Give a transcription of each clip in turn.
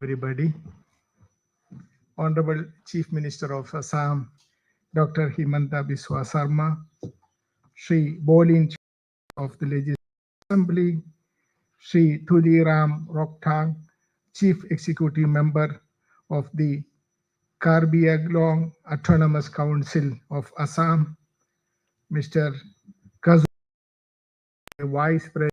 everybody. Honorable Chief Minister of Assam, Dr. Himanta Biswa Sarma, Shri Bolin of the Legislative Assembly, Shri Thuliram Roktang, Chief Executive Member of the Karbi Anglong Autonomous Council of Assam, Mr. Kazu, Vice President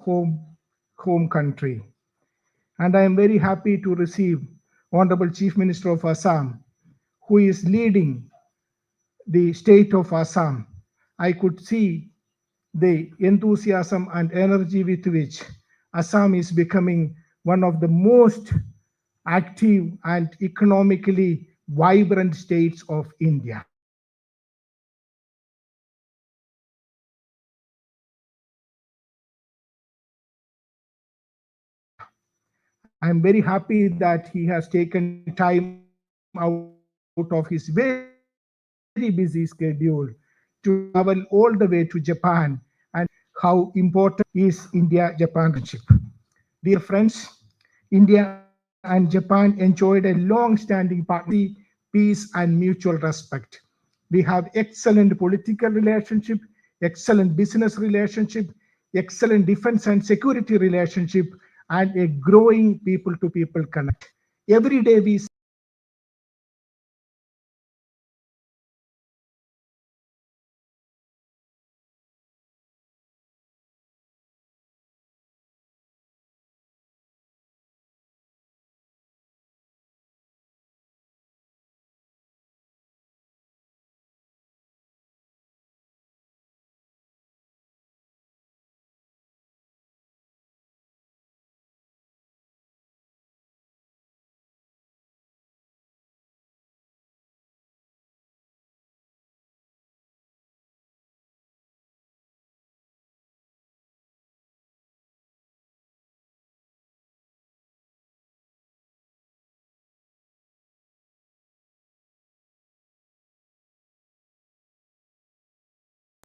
home, home country. And I am very happy to receive Honorable Chief Minister of Assam, who is leading the state of Assam. I could see the enthusiasm and energy with which Assam is becoming one of the most active and economically vibrant states of India. I'm very happy that he has taken time out of his very busy schedule to travel all the way to Japan and how important is India-Japan relationship. Dear friends, India and Japan enjoyed a long-standing partnership, peace, and mutual respect. We have excellent political relationship, excellent business relationship, excellent defense and security relationship, and a growing people-to-people connect. Every day we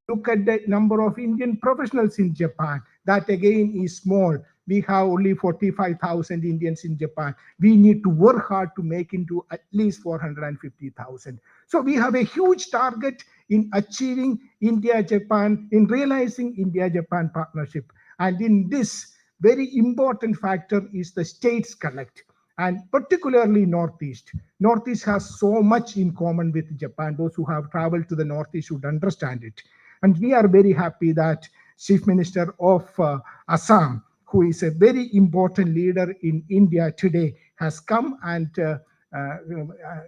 look at the number of Indian professionals in Japan. That again is small. We have only 45,000 Indians in Japan. We need to work hard to make into at least 450,000. So we have a huge target in achieving India-Japan, in realizing India-Japan partnership. And in this, very important factor is the states connect, and particularly Northeast. Northeast has so much in common with Japan. Those who have traveled to the Northeast should understand it. And we are very happy that Chief Minister of Assam, who is a very important leader in India today, has come and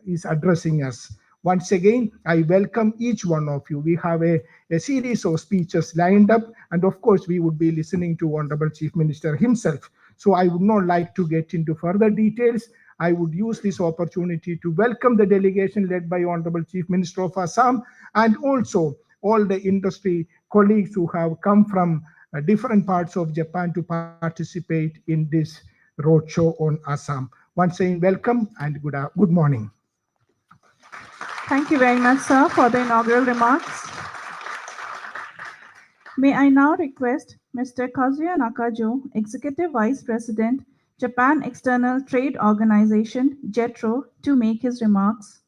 is addressing us. Once again, I welcome each one of you. We have a series of speeches lined up, and of course, we would be listening to Honorable Chief Minister himself. So I would not like to get into further details. I would use this opportunity to welcome the delegation led by Honorable Chief Minister of Assam, and also all the industry colleagues who have come from different parts of Japan to participate in this roadshow on Assam. Once again, welcome and good morning. Thank you very much, sir, for the inaugural remarks. May I now request Mr. Kazuya Nakajo, Executive Vice President, Japan External Trade Organization, JETRO, to make his remarks.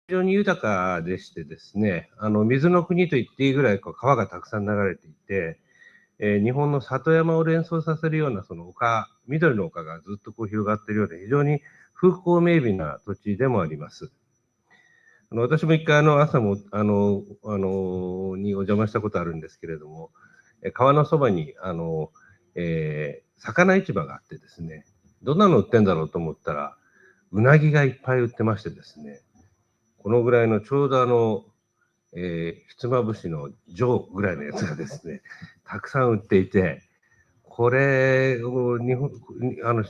非常に豊かでしてですね、水の国と言っていいぐらい川がたくさん流れていて、日本の里山を連想させるようなその丘、緑の丘がずっと広がっているようで、非常に風光明媚な土地でもあります。私も一回アッサムにお邪魔したことあるんですけれども、川のそばに魚市場があってですね、どんなの売ってんだろうと思ったら、うなぎがいっぱい売ってましてですね、このぐらいのちょうどひつまぶしの上ぐらいのやつがですね、たくさん売っていて、これを日本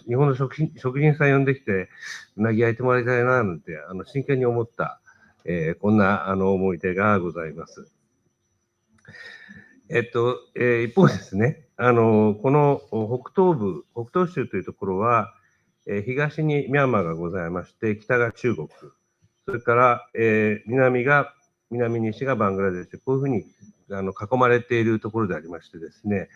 の食品さん呼んできて、うなぎ焼いてもらいたいななんて真剣に思った、こんな思い出がございます。一方ですね、この北東州というところは、東にミャンマーがございまして、北が中国、それから、南西がバングラデシュ、こういうふうに囲まれているところでありましてですね、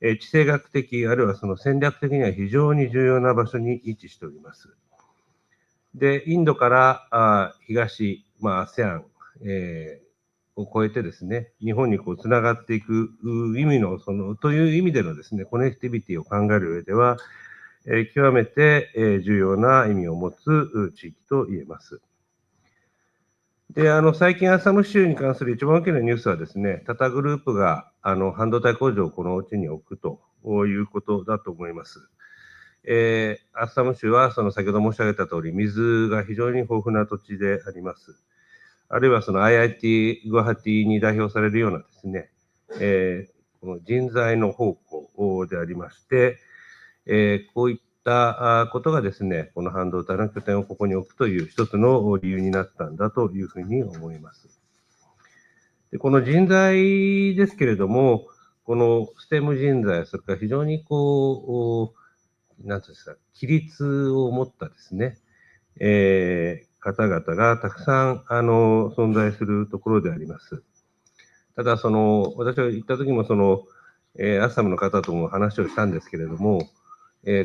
地政学的、あるいはその戦略的には非常に重要な場所に位置しております。で、インドから東、ASEAN、を越えてですね、日本につながっていく意味の、という意味でのですね、コネクティビティを考える上では、極めて重要な意味を持つ地域と言えます。で、最近、アッサム州に関する一番大きなニュースはですね、タタグループが半導体工場をこの地に置くということだと思います。アッサム州は先ほど申し上げた通り、水が非常に豊富な土地であります。あるいはIIT グアハティに代表されるようなですね、この人材の宝庫でありまして、こういったことがですね、この半導体の拠点をここに置くという一つの理由になったんだというふうに思います。で、この人材ですけれども、このステム人材、それから非常になんていうんですか、規律を持ったですね、方々がたくさん存在するところであります。ただ、私が行った時もアッサムの方とも話をしたんですけれども、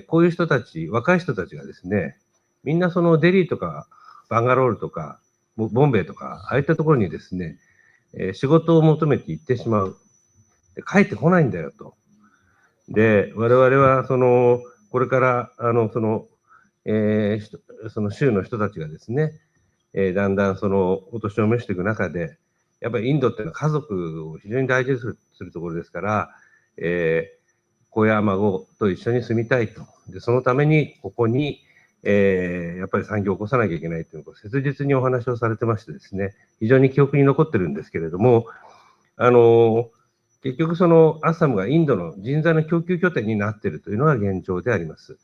こういう人たち、若い人たちがですね、みんなデリーとかバンガロールとかボンベイとか、ああいったところにですね、仕事を求めて行ってしまう。帰ってこないんだよと。で、我々はこれからその州の人たちがですね、だんだんお年を召していく中で、やっぱりインドっていうのは家族を非常に大事にするところですから、子や孫と一緒に住みたいと。で、そのためにここに、やっぱり産業を起こさなきゃいけないというのを切実にお話をされてましてですね、非常に記憶に残ってるんですけれども、結局アッサムがインドの人材の供給拠点になっているというのが現状であります。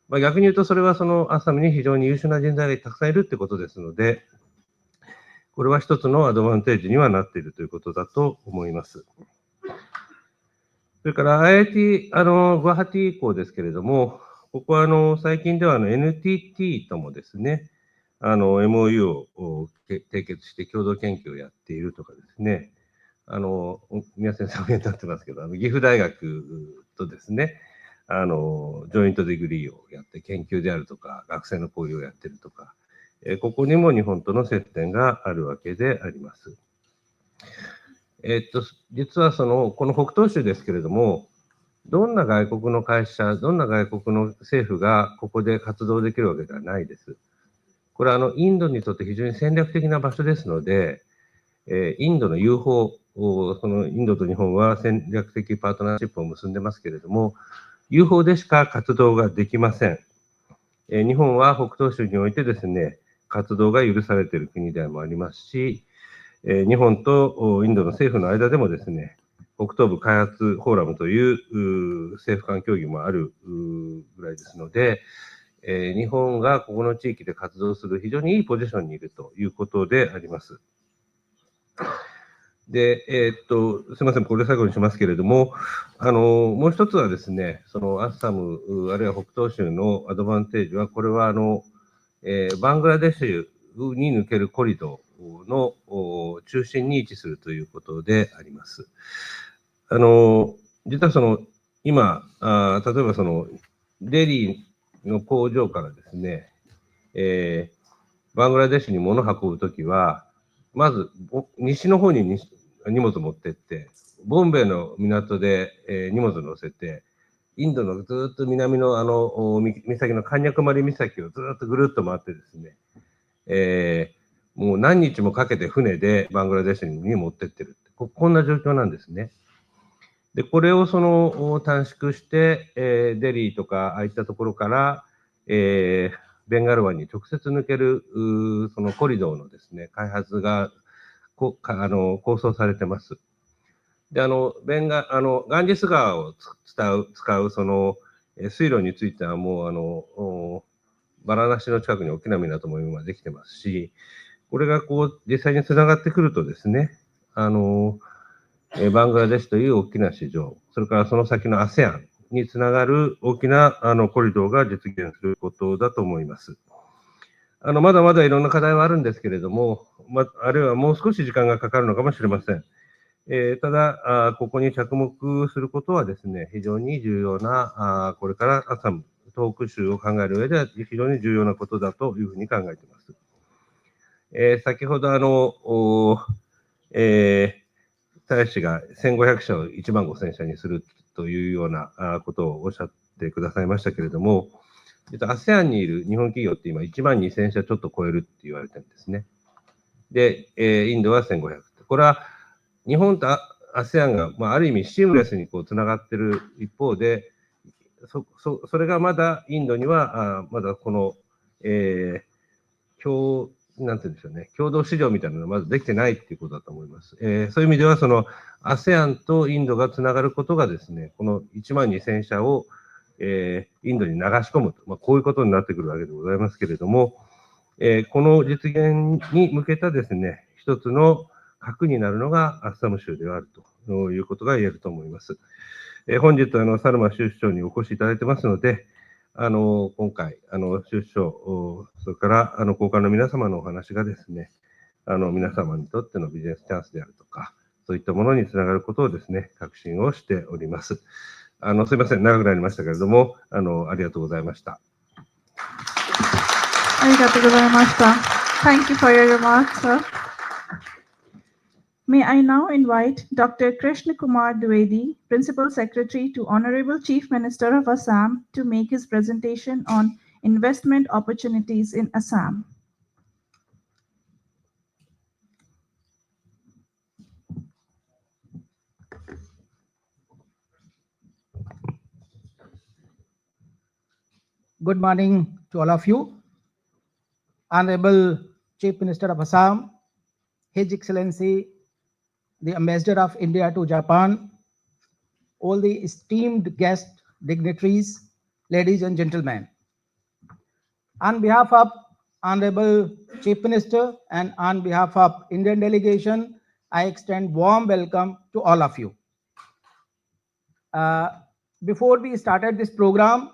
逆に言うと、それはアッサムに非常に優秀な人材がたくさんいるってことですので、これは一つのアドバンテージにはなっているということだと思います。それから IIT グアハティ以降ですけれども、ここは最近ではNTT ともですね、MOU を締結して共同研究をやっているとかですね、宮先生お見えになってますけど、岐阜大学とですね、ジョイントディグリーをやって研究であるとか、学生の交流をやっているとか、ここにも日本との接点があるわけであります。実はこの北東州ですけれども、どんな外国の会社、どんな外国の政府がここで活動できるわけではないです。これはインドにとって非常に戦略的な場所ですので、インドの友好、インドと日本は戦略的パートナーシップを結んでますけれども、友好でしか活動ができません。日本は北東州においてですね、活動が許されている国でもありますし、日本とインドの政府の間でもですね、北東部開発フォーラムという政府間協議もあるぐらいですので、日本がここの地域で活動する非常にいいポジションにいるということであります。で、すみません、これ最後にしますけれども、もう一つはですね、アッサム、あるいは北東州のアドバンテージは、これはバングラデシュに抜けるコリドーの中心に位置するということであります。実は今、例えばデリーの工場からですね、バングラデシュに物を運ぶときは、まず西の方に荷物を持ってって、ボンベイの港で、荷物を乗せて、インドのずっと南の岬のカンニャクマリ岬をずっとぐるっと回ってですね、もう何日もかけて船でバングラデシュに持ってってる。こんな状況なんですね。で、これを短縮して、デリーとかああいったところから、ベンガル湾に直接抜けるそのコリドーのですね、開発が構想されてます。で、ガンジス川を使うその水路についてはもうバラナシの近くに大きな港も今できてますし、これが実際につながってくるとですね、バングラデシュという大きな市場、それからその先の ASEAN につながる大きなコリドーが実現することだと思います。まだまだいろんな課題はあるんですけれども、あるいはもう少し時間がかかるのかもしれません。ただ、ここに着目することはですね、非常に重要な、これからアサム、東北州を考える上では非常に重要なことだというふうに考えています。先ほど大使が1500社を1万5000社にするというようなことをおっしゃってくださいましたけれども、ASEAN にいる日本企業って今1万2000社ちょっと超えるって言われてるんですね。で、インドは1500。これは日本とASEAN が、ある意味シームレスにつながっている一方で、それがまだインドには、まだこの、なんて言うんでしょうね、共同市場みたいなのがまずできてないっていうことだと思います。そういう意味では、ASEAN とインドがつながることがですね、この1万2000社を、インドに流し込むと、こういうことになってくるわけでございますけれども、この実現に向けたですね、一つの核になるのがアッサム州であるということが言えると思います。本日、サルマ州首長にお越しいただいてますので、今回、州首長、それから高官の皆様のお話がですね、皆様にとってのビジネスチャンスであるとか、そういったものにつながることをですね、確信をしております。すみません、長くなりましたけれども、ありがとうございました。ありがとうございました。Thank you for your remarks, sir. May I now invite Dr. Krishna Kumar Dwivedi, Principal Secretary to Honorable Chief Minister of Assam, to make his presentation on investment opportunities in Assam. Good morning to all of you. Honorable Chief Minister of Assam, His Excellency, the Ambassador of India to Japan, all the esteemed guest dignitaries, ladies and gentlemen. On behalf of Honorable Chief Minister and on behalf of Indian delegation, I extend warm welcome to all of you. Before we started this program,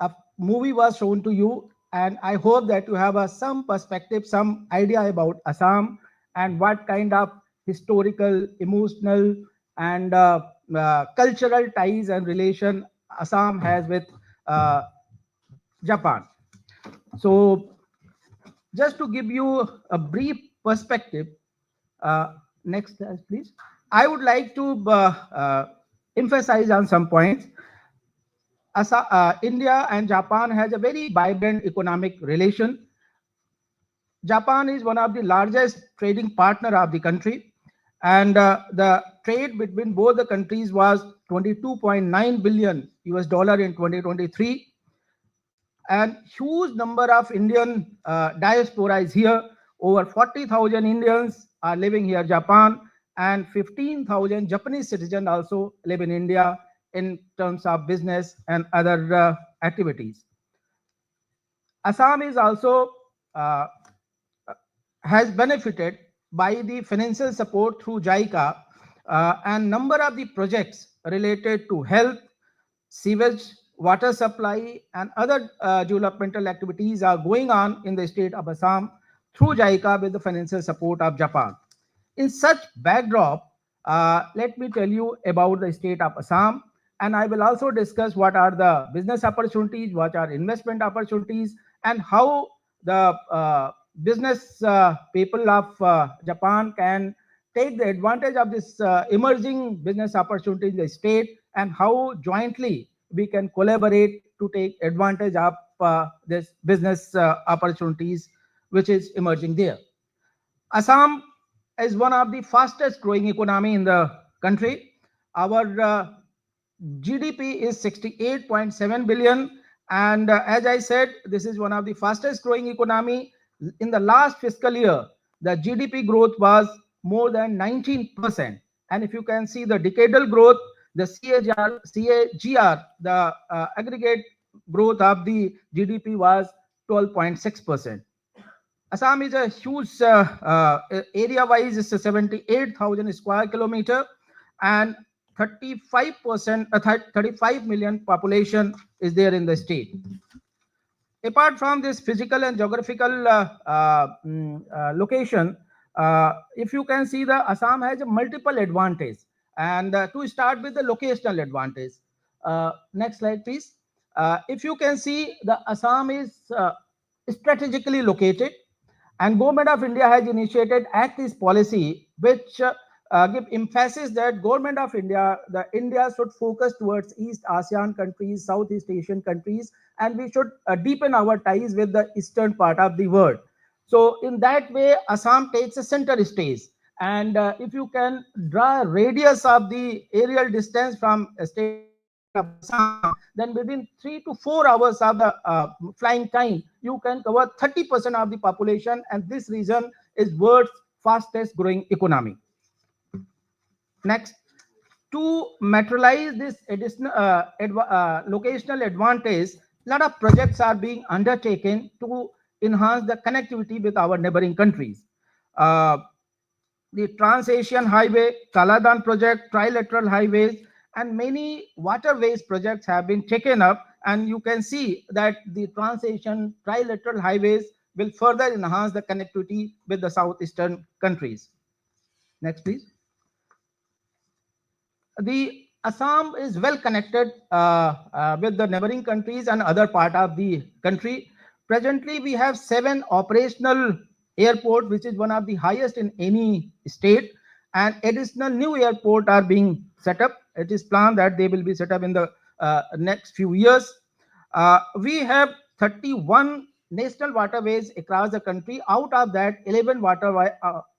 a movie was shown to you, and I hope that you have some perspective, some idea about Assam and what kind of historical, emotional, and cultural ties and relation Assam has with Japan. So, just to give you a brief perspective, next slide, please. I would like to emphasize on some points. India and Japan has a very vibrant economic relation. Japan is one of the largest trading partner of the country, and the trade between both the countries was $22.9 billion in 2023. And huge number of Indian diaspora is here. Over 40,000 Indians are living here, Japan, and 15,000 Japanese citizens also live in India in terms of business and other activities. Assam is also has benefited by the financial support through JICA, and number of the projects related to health, sewage, water supply, and other developmental activities are going on in the state of Assam through JICA with the financial support of Japan. In such backdrop, let me tell you about the state of Assam, and I will also discuss what are the business opportunities, what are investment opportunities, and how the business people of Japan can take the advantage of this emerging business opportunity in the state, and how jointly we can collaborate to take advantage of this business opportunities which is emerging there. Assam is one of the fastest growing economy in the country. Our GDP is 68.7 billion, and as I said, this is one of the fastest growing economy. In the last fiscal year, the GDP growth was more than 19%, and if you can see the decadal growth, the CAGR, the aggregate growth of the GDP was 12.6%. Assam is a huge area-wise, it's a 78,000 square kilometer, and 35%, 35 million population is there in the state. Apart from this physical and geographical location, if you can see, the Assam has a multiple advantage. And to start with the locational advantage, next slide, please. If you can see, the Assam is strategically located, and Government of India has initiated Act East policy, which give emphasis that Government of India, the India should focus towards East ASEAN countries, Southeast Asian countries, and we should deepen our ties with the eastern part of the world. So in that way, Assam takes a center stage. And if you can draw a radius of the aerial distance from a state of Assam, then within 3 to 4 hours of the flying time, you can cover 30% of the population, and this region is world's fastest growing economy. Next, to materialize this additional locational advantage, a lot of projects are being undertaken to enhance the connectivity with our neighboring countries. The Trans-Asian Highway, Kaladan project, trilateral highways, and many waterways projects have been taken up, and you can see that the Trans-Asian trilateral highways will further enhance the connectivity with the southeastern countries. Next, please. The Assam is well connected with the neighboring countries and other part of the country. Presently, we have 7 operational airports, which is one of the highest in any state, and additional new airports are being set up. It is planned that they will be set up in the next few years. We have 31 national waterways across the country. Out of that, 11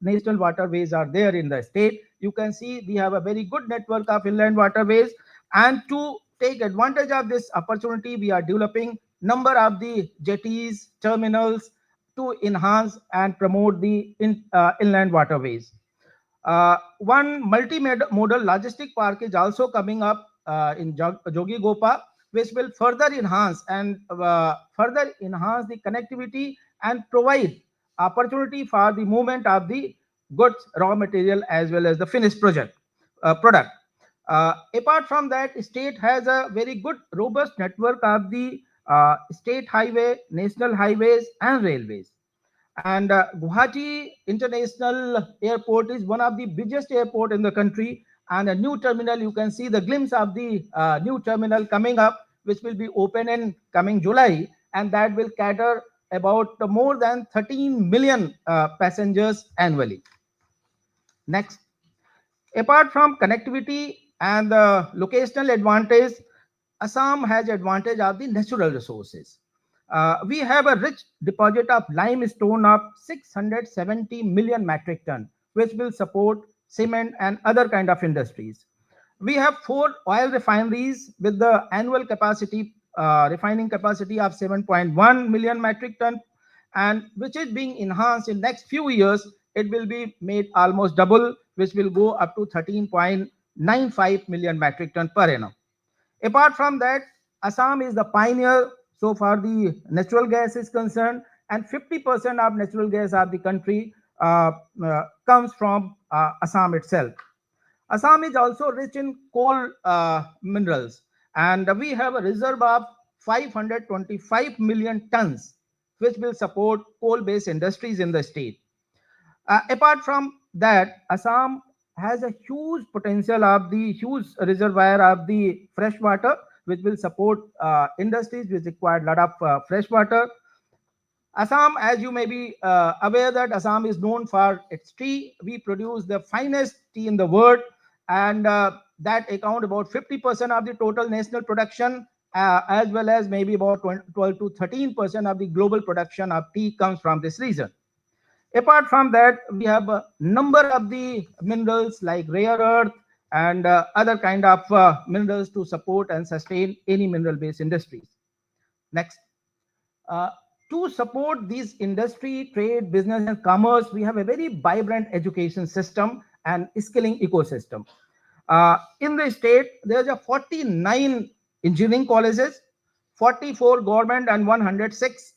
national waterways are there in the state. You can see we have a very good network of inland waterways, and to take advantage of this opportunity, we are developing number of the jetties, terminals to enhance and promote the inland waterways. One multimodal logistic park is also coming up in Jogigopa, which will further enhance the connectivity and provide opportunity for the movement of the goods, raw material, as well as the finished product. Apart from that, state has a very good, robust network of the state highway, national highways, and railways. And Guwahati International Airport is one of the biggest airport in the country, and a new terminal, you can see the glimpse of the new terminal coming up, which will be open in coming July, and that will cater about more than 13 million passengers annually. Next. Apart from connectivity and the locational advantage, Assam has advantage of the natural resources. We have a rich deposit of limestone of 670 million metric ton, which will support cement and other kind of industries. We have 4 oil refineries with the annual capacity, refining capacity of 7.1 million metric ton, and which is being enhanced in next few years. It will be made almost double, which will go up to 13.95 million metric ton per annum. Apart from that, Assam is the pioneer so far the natural gas is concerned, and 50% of natural gas of the country comes from Assam itself. Assam is also rich in coal minerals, and we have a reserve of 525 million tons, which will support coal-based industries in the state. Apart from that, Assam has a huge potential of the huge reservoir of the fresh water, which will support industries which require a lot of fresh water. Assam, as you may be aware that Assam is known for its tea. We produce the finest tea in the world, and that account about 50% of the total national production, as well as maybe about 12 to 13% of the global production of tea comes from this region. Apart from that, we have a number of the minerals like rare earth and other kind of minerals to support and sustain any mineral-based industries. Next. Uh, to support these industry, trade, business, and commerce, we have a very vibrant education system and skilling ecosystem. In the state, there's a 49 engineering colleges, 44 government and 106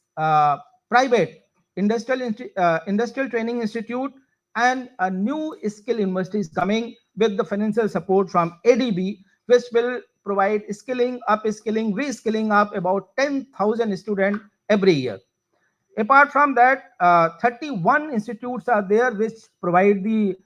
private industrial training institute, and a new skill university is coming with the financial support from ADB, which will provide skilling, upskilling, reskilling up about 10,000 students every year. Apart from that, 31 institutes are there which provide the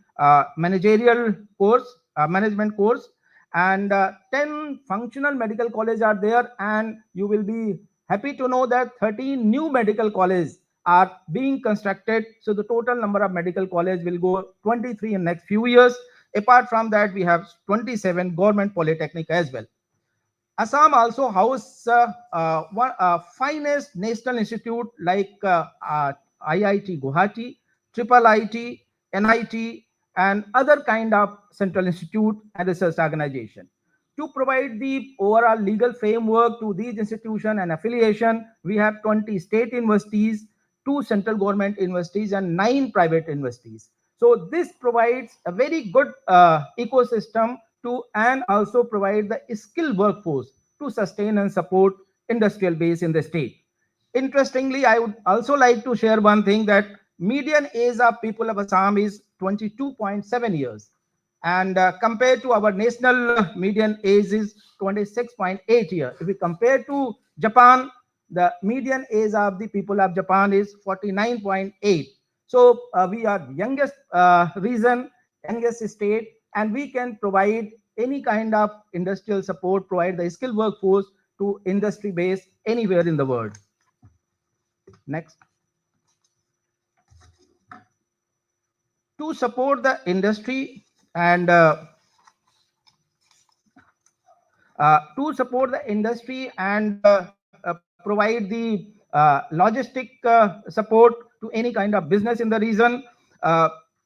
managerial course, management course, and 10 functional medical colleges are there. And you will be happy to know that 13 new medical colleges are being constructed. So the total number of medical colleges will go 23 in next few years. Apart from that, we have 27 government polytechnic as well. Assam also houses one finest national institute like IIT Guwahati, Triple IT, NIT, and other kind of central institute and research organization. To provide the overall legal framework to these institutions and affiliation, we have 20 state universities, 2 central government universities, and 9 private universities. So this provides a very good ecosystem to and also provide the skilled workforce to sustain and support industrial base in the state. Interestingly, I would also like to share one thing that median age of people of Assam is 22.7 years, and compared to our national median age is 26.8 years. If we compare to Japan, the median age of the people of Japan is 49.8. So we are youngest region, youngest state, and we can provide any kind of industrial support, provide the skilled workforce to industry base anywhere in the world. Next. To support the industry and provide the logistic support to any kind of business in the region,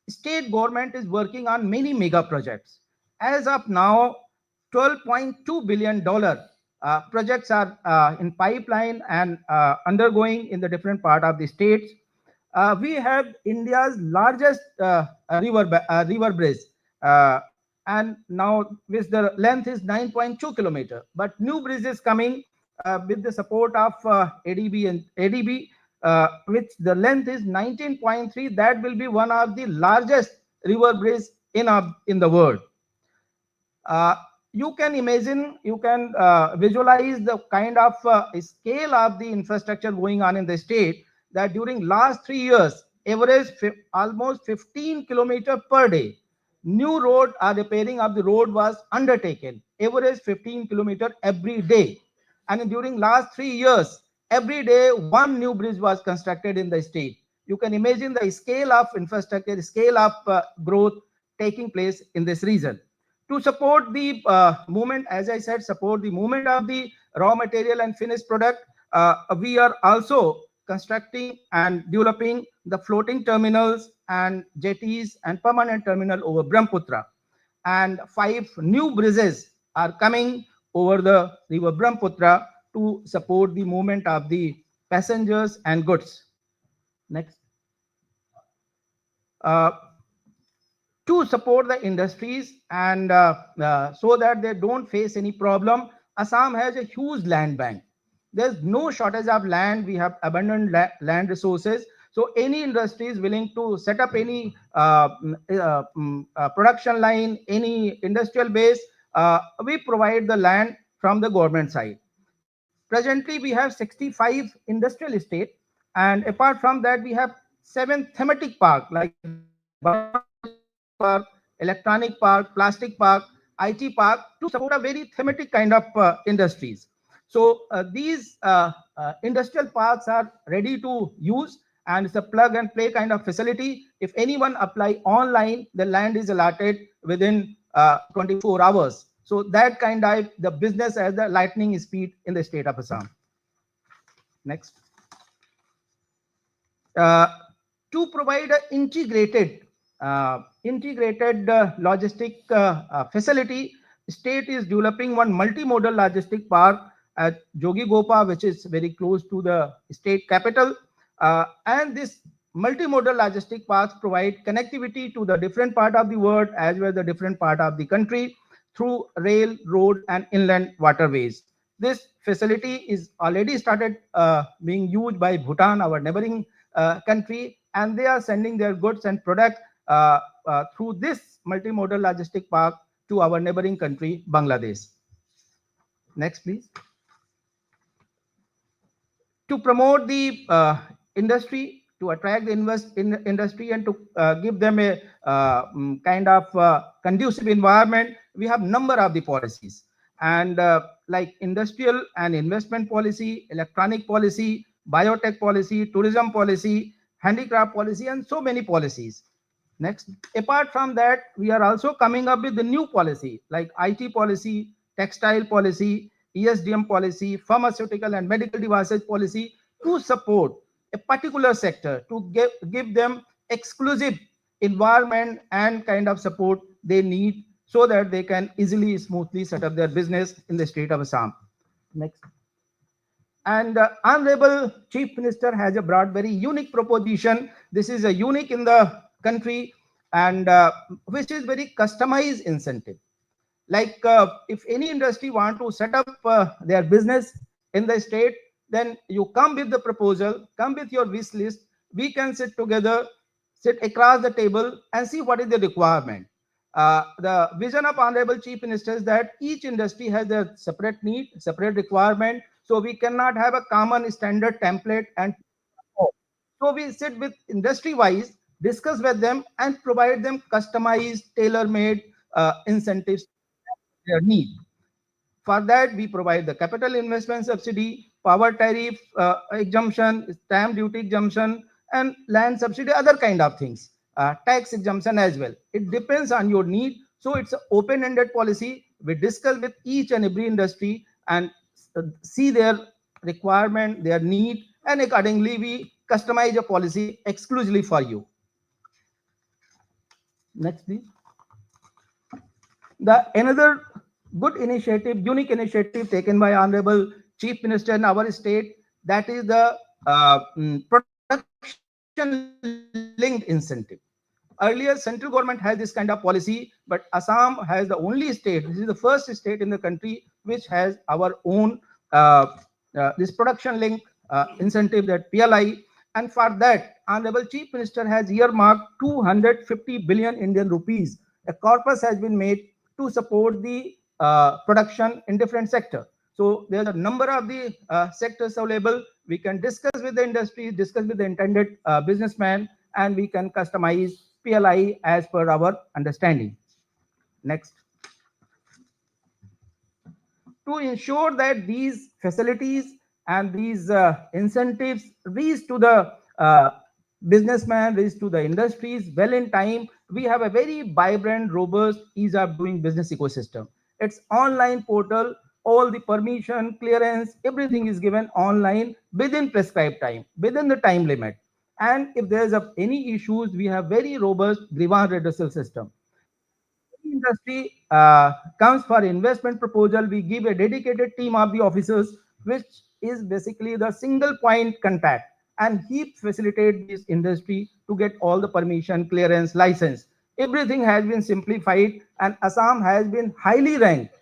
state government is working on many mega projects. As of now, $12.2 billion projects are in pipeline and undergoing in the different part of the states. We have India's largest river bridge, and now which the length is 9.2 kilometer. But new bridge is coming with the support of ADB, which the length is 19.3. That will be one of the largest river bridge in the world. You can imagine, you can visualize the kind of scale of the infrastructure going on in the state, that during last 3 years, average almost 15 kilometers per day. New road or repairing of the road was undertaken, average 15 kilometers every day. And during last 3 years, every day one new bridge was constructed in the state. You can imagine the scale of infrastructure, scale of growth taking place in this region. To support the movement, as I said, support the movement of the raw material and finished product, we are also constructing and developing the floating terminals and jetties and permanent terminal over Brahmaputra. And 5 new bridges are coming over the river Brahmaputra to support the movement of the passengers and goods. Next. To support the industries and so that they don't face any problem, Assam has a huge land bank. There's no shortage of land. We have abundant land resources. So any industry is willing to set up any production line, any industrial base, we provide the land from the government side. Presently, we have 65 industrial estate, and apart from that, we have 7 thematic park like park, electronic park, plastic park, IT park to support a very thematic kind of industries. So these industrial parks are ready to use, and it's a plug and play kind of facility. If anyone apply online, the land is allotted within 24 hours. So that kind of the business has the lightning speed in the state of Assam. Next. To provide an integrated logistic facility, state is developing one multimodal logistic park at Jogigopa, which is very close to the state capital. And this multimodal logistic parks provide connectivity to the different part of the world as well as the different part of the country through rail, road, and inland waterways. This facility is already started being used by Bhutan, our neighboring country, and they are sending their goods and products through this multimodal logistic park to our neighboring country, Bangladesh. Next, please. To promote the industry, to attract the industry, and to give them a kind of conducive environment, we have number of the policies, and like industrial and investment policy, electronic policy, biotech policy, tourism policy, handicraft policy, and so many policies. Next. Apart from that, we are also coming up with the new policy like IT policy, textile policy, ESDM policy, pharmaceutical and medical devices policy to support a particular sector, to give them exclusive environment and kind of support they need so that they can easily, smoothly set up their business in the state of Assam. Next. And Honorable Chief Minister has brought very unique proposition. This is a unique in the country, and which is very customized incentive. Like if any industry want to set up their business in the state, then you come with the proposal, come with your wish list. We can sit together, sit across the table and see what is the requirement. The vision of Honorable Chief Minister is that each industry has their separate need, separate requirement. So we cannot have a common standard template. And so we sit with industry wise, discuss with them and provide them customized, tailor-made incentives their need. For that, we provide the capital investment subsidy, power tariff exemption, stamp duty exemption, and land subsidy, other kind of things, tax exemption as well. It depends on your need. So it's an open-ended policy. We discuss with each and every industry and see their requirement, their need, and accordingly we customize a policy exclusively for you. Next, please. Another good initiative, unique initiative taken by Honorable Chief Minister in our state, that is the production linked incentive. Earlier, central government has this kind of policy, but Assam has the only state, this is the first state in the country which has our own this production linked incentive, that PLI. And for that, Honorable Chief Minister has earmarked 250 billion Indian rupees. A corpus has been made to support the production in different sectors. So there's a number of the sectors available. We can discuss with the industry, discuss with the intended businessman, and we can customize PLI as per our understanding. Next. To ensure that these facilities and these incentives reach to the businessman, reach to the industries well in time, we have a very vibrant, robust ease of doing business ecosystem. It's online portal, all the permission, clearance, everything is given online within prescribed time, within the time limit. And if there's any issues, we have very robust grievance redressal system. Industry comes for investment proposal, we give a dedicated team of the officers, which is basically the single point contact, and he facilitate this industry to get all the permission, clearance, license. Everything has been simplified, and Assam has been highly ranked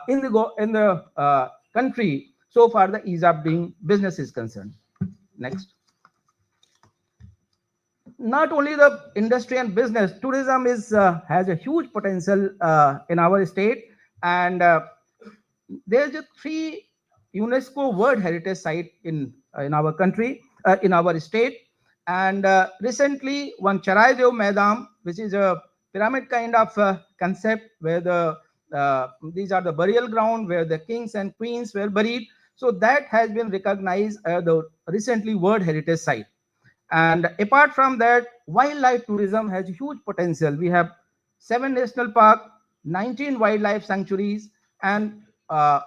in the country so far the ease of doing business is concerned. Next. Not only the industry and business, tourism is has a huge potential in our state, and there's 3 UNESCO World Heritage Site in our country, in our state. And recently, one Charai Dev Maidam, which is a pyramid kind of concept where these are the burial ground where the kings and queens were buried. So that has been recognized the recently World Heritage Site. And apart from that, wildlife tourism has huge potential. We have 7 national parks, 19 wildlife sanctuaries, and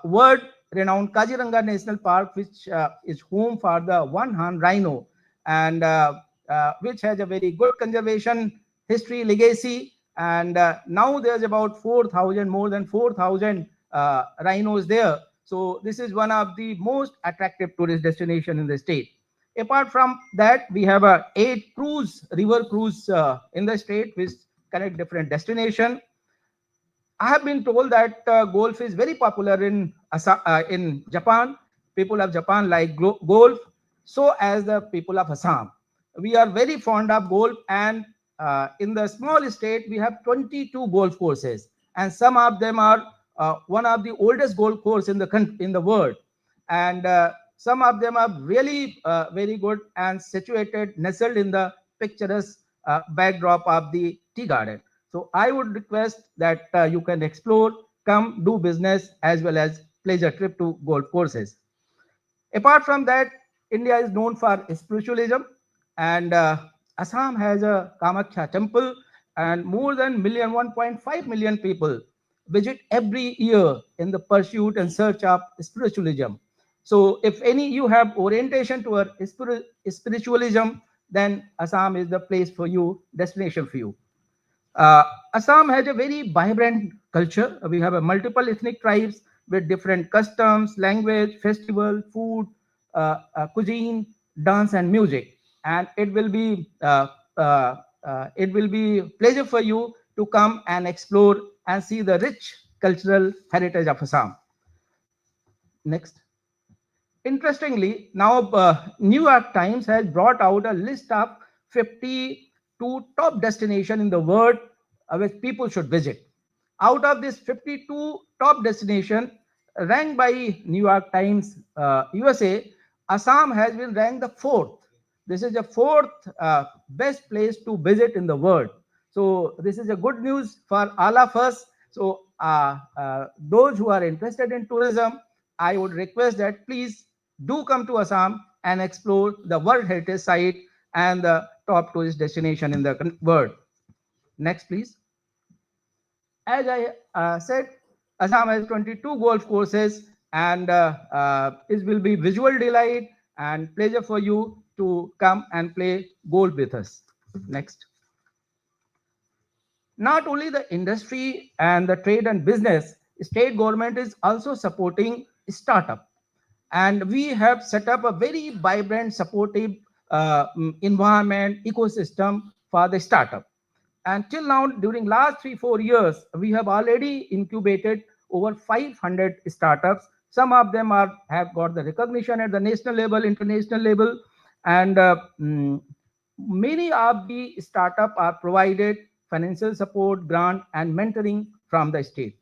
world-renowned Kaziranga National Park, which is home for the one-horned rhino, and which has a very good conservation history legacy. And now there's about 4,000, more than 4,000 rhinos there. So this is one of the most attractive tourist destination in the state. Apart from that, we have 8 river cruise in the state, which connect different destination. I have been told that golf is very popular in Japan. People of Japan like golf, so as the people of Assam. We are very fond of golf, and in the small state, we have 22 golf courses, and some of them are one of the oldest golf course in the world, and some of them are really very good and situated, nestled in the picturesque backdrop of the tea garden. So I would request that you can explore, come do business as well as pleasure trip to golf courses. Apart from that, India is known for spiritualism, and Assam has a Kamakhya temple, and more than 1.5 million people visit every year in the pursuit and search of spiritualism. So if any you have orientation toward spiritualism, then Assam is the place for you, destination for you. Assam has a very vibrant culture. We have a multiple ethnic tribes with different customs, language, festival, food, cuisine, dance, and music. And it will be pleasure for you to come and explore and see the rich cultural heritage of Assam. Next. Interestingly, now New York Times has brought out a list of 52 top destinations in the world which people should visit. Out of this 52 top destination ranked by New York Times USA, Assam has been ranked the 4th. This is the 4th best place to visit in the world. So this is a good news for all of us. So those who are interested in tourism, I would request that please do come to Assam and explore the World Heritage Site and the top tourist destination in the world. Next, please. As I said, Assam has 22 golf courses, and it will be visual delight and pleasure for you to come and play golf with us. Next. Not only the industry and the trade and business, state government is also supporting startup. And we have set up a very vibrant, supportive environment, ecosystem for the startup. And till now, during last 3-4 years, we have already incubated over 500 startups. Some of them have got the recognition at the national level, international level, and many of the startups are provided financial support, grant, and mentoring from the state.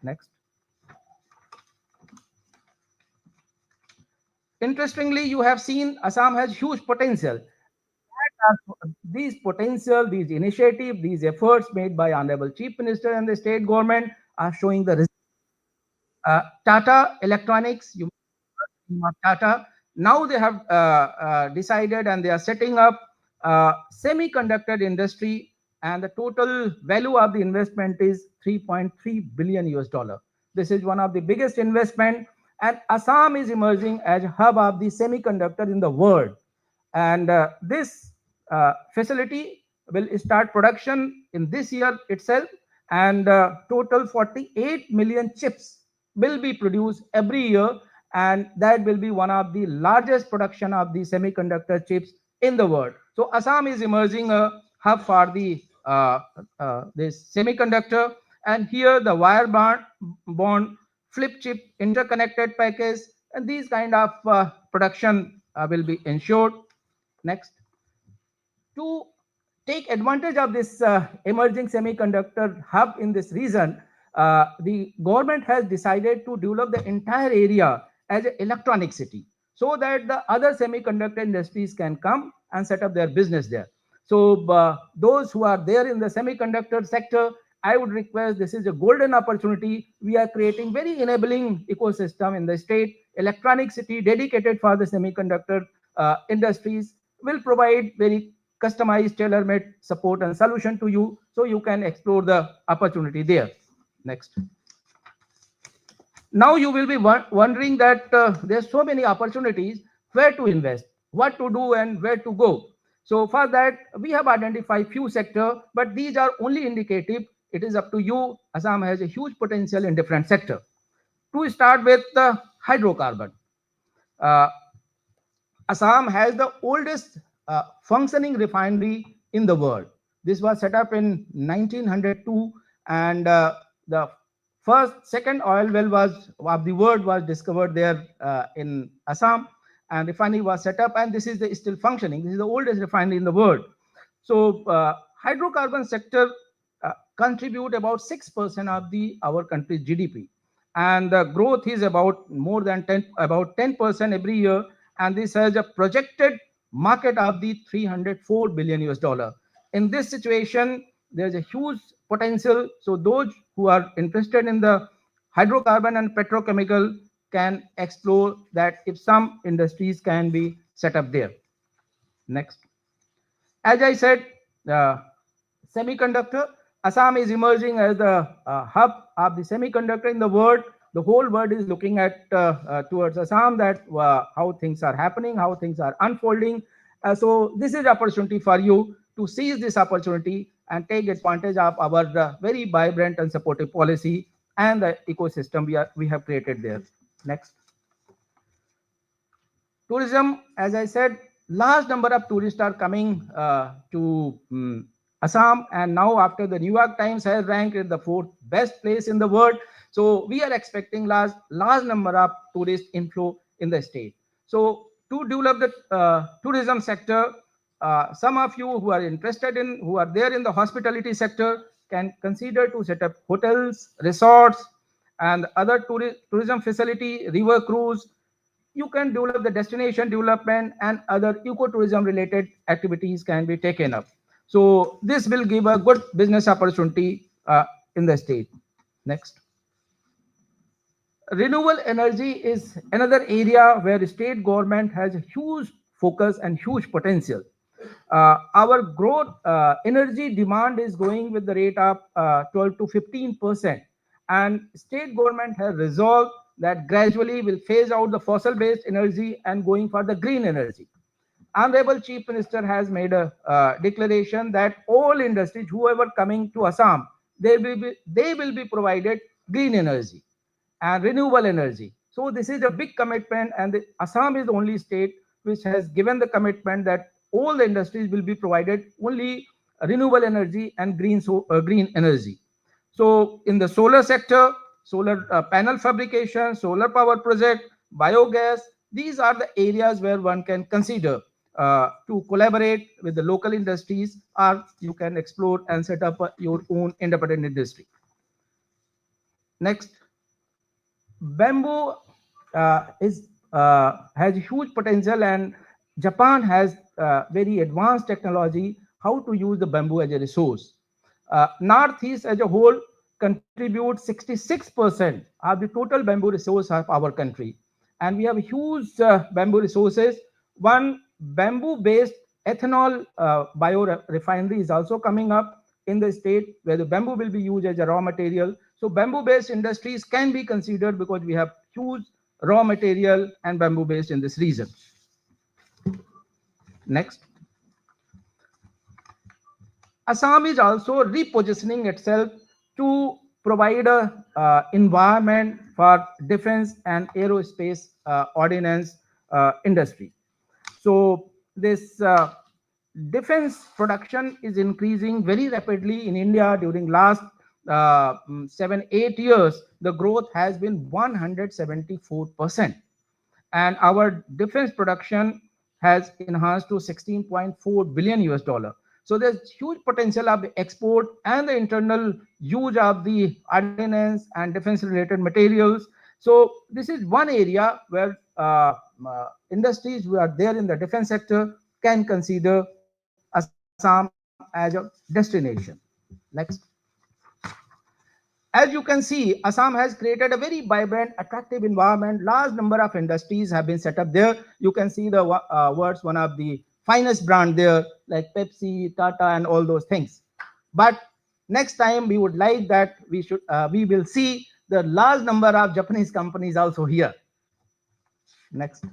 Next. Interestingly, you have seen Assam has huge potential. These potential, these initiatives, these efforts made by Honorable Chief Minister and the state government are showing the results. Tata Electronics, you Tata, now they have decided and they are setting up semiconductor industry, and the total value of the investment is 3.3 billion US dollar. This is one of the biggest investment, and Assam is emerging as a hub of the semiconductor in the world. And this facility will start production in this year itself, and total 48 million chips will be produced every year, and that will be one of the largest production of the semiconductor chips in the world. So Assam is emerging a hub for the this semiconductor, and here the wire bond, flip chip, interconnected package, and these kind of production will be ensured. Next. To take advantage of this emerging semiconductor hub in this region, the government has decided to develop the entire area as an electronic city, so that the other semiconductor industries can come and set up their business there. So those who are there in the semiconductor sector I would request, this is a golden opportunity. We are creating very enabling ecosystem in the state. Electronic city dedicated for the semiconductor industries will provide very customized, tailor-made support and solution to you, so you can explore the opportunity there. Next. Now you will be wondering that there's so many opportunities, where to invest, what to do, and where to go. So for that, we have identified few sectors, but these are only indicative. It is up to you. Assam has a huge potential in different sectors. To start with the hydrocarbon. Uh, Assam has the oldest functioning refinery in the world. This was set up in 1902, and the second oil well was of the world was discovered there in Assam, and refinery was set up, and this is still functioning. This is the oldest refinery in the world. So hydrocarbon sector contribute about 6% of our country's GDP, and the growth is about more than 10% every year, and this has a projected market of the $304 billion US. In this situation, there's a huge potential. So those who are interested in the hydrocarbon and petrochemical can explore that if some industries can be set up there. Next. As I said, semiconductor, Assam is emerging as the hub of the semiconductor in the world. The whole world is looking at towards Assam, that how things are happening, how things are unfolding. So this is opportunity for you to seize this opportunity and take advantage of our very vibrant and supportive policy and the ecosystem we have created there. Next. Tourism, as I said, large number of tourists are coming to Assam, and now after the New York Times has ranked it the 4th best place in the world. So we are expecting large number of tourist inflow in the state. So to develop the tourism sector, some of you who are interested in, who are there in the hospitality sector, can consider to set up hotels, resorts, and other tourism facility, river cruise. You can develop the destination development, and other ecotourism related activities can be taken up. So this will give a good business opportunity in the state. Next. Renewable energy is another area where the state government has a huge focus and huge potential. Our growth energy demand is growing with the rate of 12 to 15%, and state government has resolved that gradually will phase out the fossil based energy and going for the green energy. Honorable Chief Minister has made a declaration that all industries, whoever coming to Assam, they will be provided green energy and renewable energy. So this is a big commitment, and Assam is the only state which has given the commitment that all the industries will be provided only renewable energy and green energy. So in the solar sector, solar panel fabrication, solar power project, biogas, these are the areas where one can consider to collaborate with the local industries, or you can explore and set up your own independent industry. Next. Bamboo has huge potential, and Japan has very advanced technology how to use the bamboo as a resource. Northeast as a whole contributes 66% of the total bamboo resource of our country, and we have huge bamboo resources. One bamboo-based ethanol biorefinery is also coming up in the state, where the bamboo will be used as a raw material. So bamboo-based industries can be considered because we have huge raw material and bamboo-based in this region. Next. Assam is also repositioning itself to provide a environment for defense and aerospace ordnance industry. So this defense production is increasing very rapidly in India. During last 7-8 years, the growth has been 174%, and our defense production has enhanced to 16.4 billion US dollar. So there's huge potential of the export and the internal use of the ordnance and defense related materials. So this is one area where industries who are there in the defense sector can consider Assam as a destination. Next. As you can see, Assam has created a very vibrant, attractive environment. Large number of industries have been set up there. You can see the words, one of the finest brand there, like Pepsi, Tata, and all those things. But next time we would like that we will see the large number of Japanese companies also here. Next.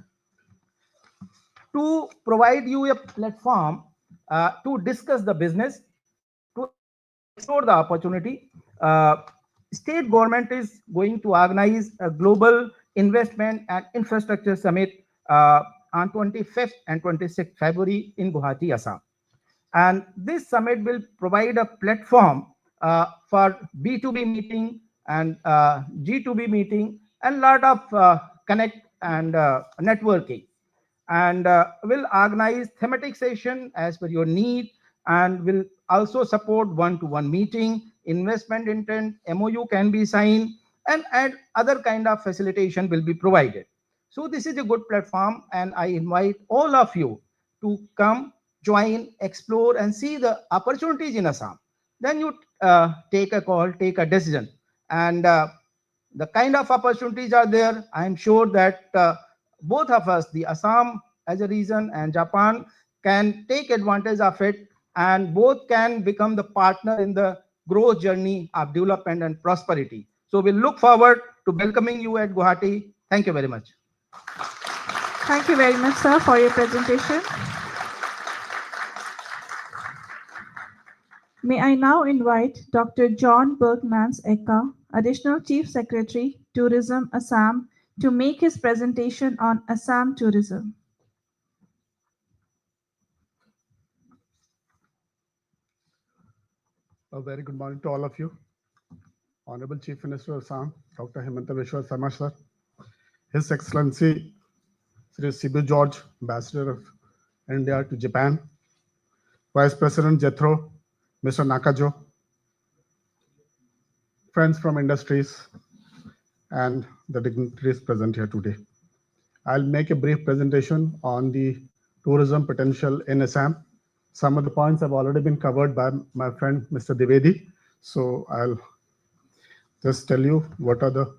To provide you a platform to discuss the business, to explore the opportunity, state government is going to organize a global investment and infrastructure summit on 25th and 26th February in Guwahati, Assam. And this summit will provide a platform for B2B meeting and G2B meeting and lot of connect and networking, and will organize thematic session as per your need, and will also support one-to-one meeting, investment intent, MOU can be signed, and other kind of facilitation will be provided. So this is a good platform, and I invite all of you to come, join, explore, and see the opportunities in Assam. Then you take a call, take a decision, and the kind of opportunities are there. I am sure that both of us, the Assam as a region and Japan, can take advantage of it, and both can become the partner in the growth journey of development and prosperity. So we look forward to welcoming you at Guwahati. Thank you very much. Thank you very much, sir, for your presentation. May I now invite Dr. John Berkmans Eka, Additional Chief Secretary, Tourism, Assam, to make his presentation on Assam tourism. A very good morning to all of you. Honorable Chief Minister of Assam, Dr. Himanta Biswa Sarma sir, His Excellency Sri Sibu George, Ambassador of India to Japan, Vice President Jethro, Mr. Nakajo, friends from industries, and the dignitaries present here today. I'll make a brief presentation on the tourism potential in Assam. Some of the points have already been covered by my friend Mr. Dwivedi, so I'll just tell you what are the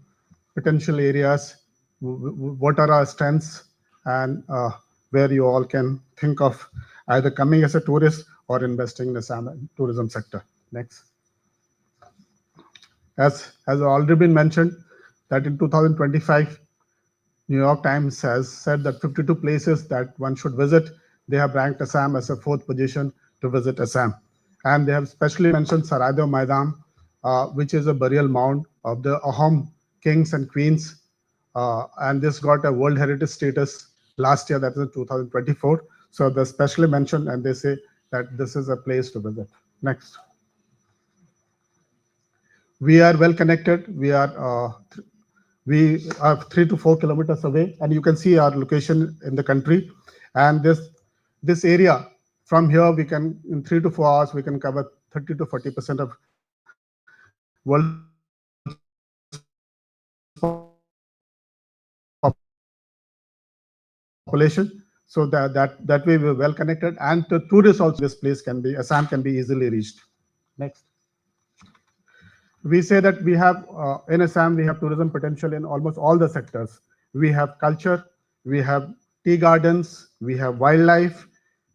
potential areas, what are our strengths, and where you all can think of either coming as a tourist or investing in the Assam tourism sector. Next. As has already been mentioned, that in 2025, New York Times has said that 52 places that one should visit, they have ranked Assam as a 4th position to visit Assam. And they have specially mentioned Saraidev Maidan, which is a burial mound of the Ahom kings and queens. And this got a World Heritage status last year, that is in 2024. So they're specially mentioned, and they say that this is a place to visit. Next. We are well connected. We are 3 to 4 kilometers away, and you can see our location in the country. And this area, from here, we can, in 3 to 4 hours, we can cover 30 to 40% of world population. So that way we're well connected, and the tourists also, this place can be, Assam can be easily reached. Next. We say that we have, in Assam, we have tourism potential in almost all the sectors. We have culture, we have tea gardens, we have wildlife,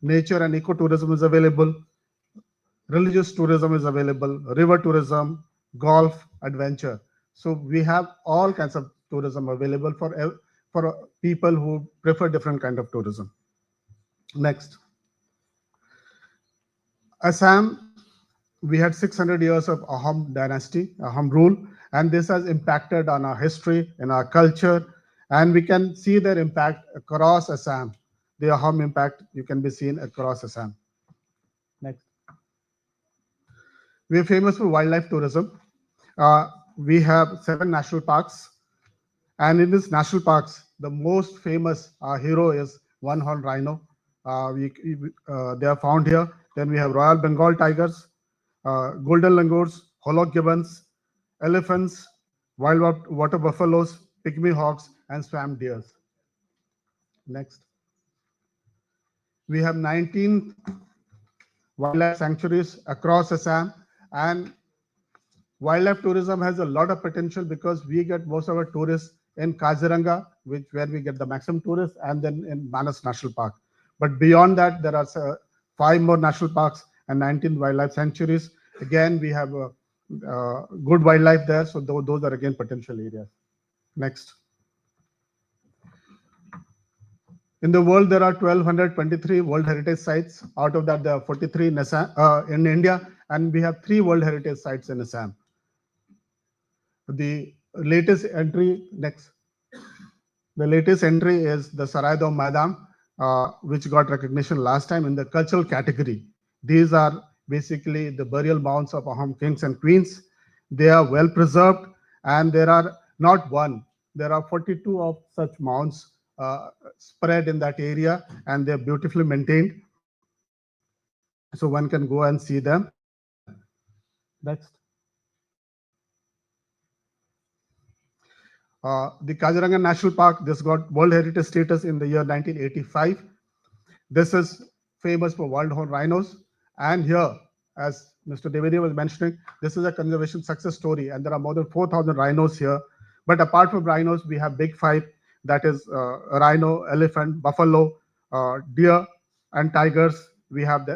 nature and ecotourism is available, religious tourism is available, river tourism, golf, adventure. So we have all kinds of tourism available for people who prefer different kind of tourism. Next. Assam, we had 600 years of Ahom dynasty, Ahom rule, and this has impacted on our history and our culture, and we can see their impact across Assam. The Ahom impact you can be seen across Assam. Next. We are famous for wildlife tourism. We have 7 national parks, and in these national parks, the most famous hero is one-horned rhino. They are found here. Then we have Royal Bengal tigers, golden langurs, hollok gibbons, elephants, wild water buffaloes, pygmy hawks, and swamp deers. Next. We have 19 wildlife sanctuaries across Assam, and Wildlife tourism has a lot of potential because we get most of our tourists in Kaziranga, where we get the maximum tourists, and then in Manas National Park. But beyond that, there are 5 more national parks and 19 wildlife sanctuaries. Again, we have good wildlife there, so those are again potential areas. Next. In the world, there are 1,223 World Heritage Sites. Out of that, there are 43 in, in India, and we have 3 World Heritage Sites in Assam. The latest entry, next. The latest entry is the Saraido Madam, which got recognition last time in the cultural category. These are basically the burial mounds of Ahom kings and queens. They are well preserved, and there are not one, there are 42 of such mounds spread in that area, and they're beautifully maintained. So one can go and see them. Next. The Kaziranga National Park, this got World Heritage status in the year 1985. This is famous for wild horn rhinos. And here, as Mr. Devedi was mentioning, this is a conservation success story, and there are more than 4,000 rhinos here. But apart from rhinos, we have big 5, that is rhino, elephant, buffalo, deer, and tigers. We have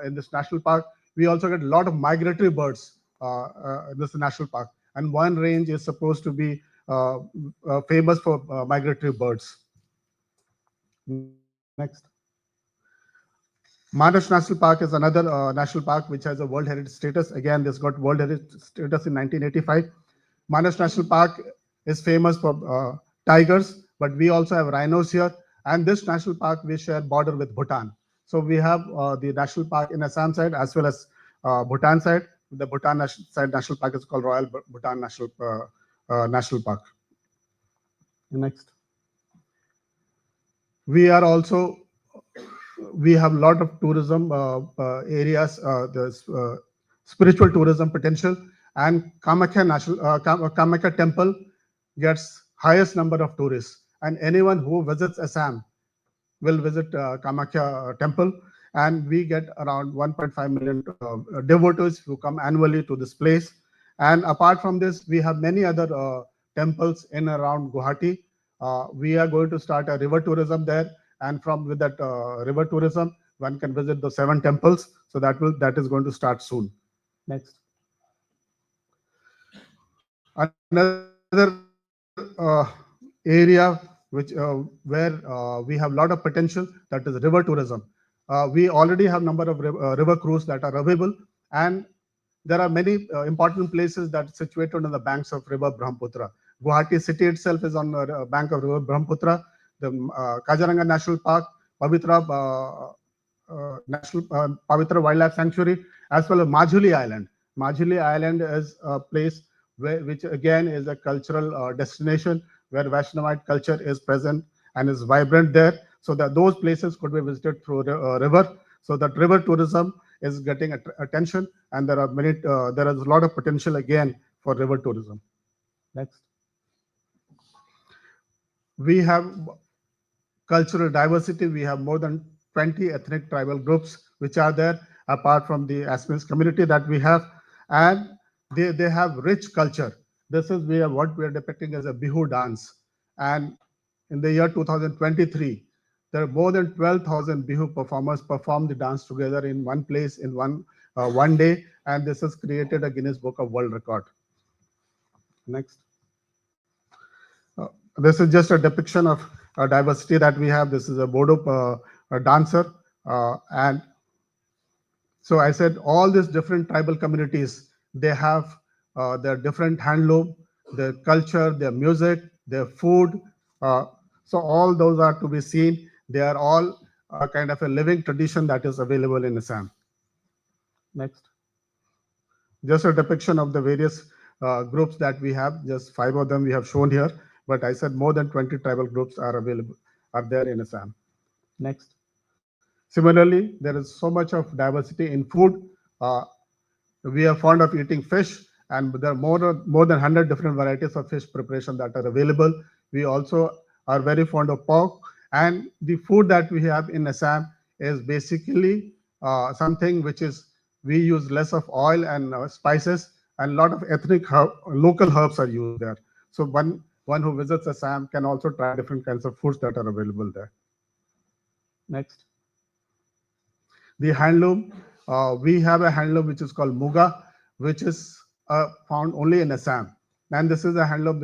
in this national park. We also get a lot of migratory birds in this national park. And one range is supposed to be famous for migratory birds. Next. Manas National Park is another national park which has a World Heritage status. Again, this got World Heritage status in 1985. Manas National Park is famous for tigers, but we also have rhinos here. And this national park, we share border with Bhutan. So we have the national park in Assam side as well as Bhutan side. The Bhutan national park is called Royal Bhutan National Park. Next. We have a lot of tourism areas, the spiritual tourism potential, and Kamakya Temple gets highest number of tourists. And anyone who visits Assam will visit Kamakya Temple, and we get around 1.5 million devotees who come annually to this place. And apart from this, we have many other temples in and around Guwahati. We are going to start a river tourism there, and with that river tourism, one can visit the 7 temples. So that is going to start soon. Next. Another area where we have a lot of potential, that is river tourism. We already have number of river cruise that are available, and there are many important places that are situated on the banks of river Brahmaputra. Guwahati city itself is on the bank of river Brahmaputra. The Kaziranga National Park, Pavitra Wildlife Sanctuary, as well as Majuli Island. Majuli Island is a place which again is a cultural destination where Vaishnavite culture is present and is vibrant there. So that those places could be visited through a river. So that river tourism is getting attention, and there is a lot of potential again for river tourism. Next. We have cultural diversity. We have more than 20 ethnic tribal groups which are there, apart from the Assamese community that we have, and they have rich culture. This is what we are depicting as a Bihu dance. And in the year 2023, there are more than 12,000 Bihu performers perform the dance together in one place in one day, and this has created a Guinness Book of World Record. Next. This is just a depiction of diversity that we have. This is a Bodo dancer, and so I said all these different tribal communities, they have their different handloom, their culture, their music, their food. So all those are to be seen. They are all kind of a living tradition that is available in Assam. Next. Just a depiction of the various groups that we have. Just 5 of them we have shown here. But I said more than 20 tribal groups are there in Assam. Next. Similarly, there is so much of diversity in food. We are fond of eating fish, and there are more than 100 different varieties of fish preparation that are available. We also are very fond of pork, and the food that we have in Assam is basically something which is, we use less of oil and spices. and a lot of local herbs are used there. So one who visits Assam can also try different kinds of foods that are available there. Next. The handloom, we have a handloom which is called Muga, which is found only in Assam. And this is a handloom,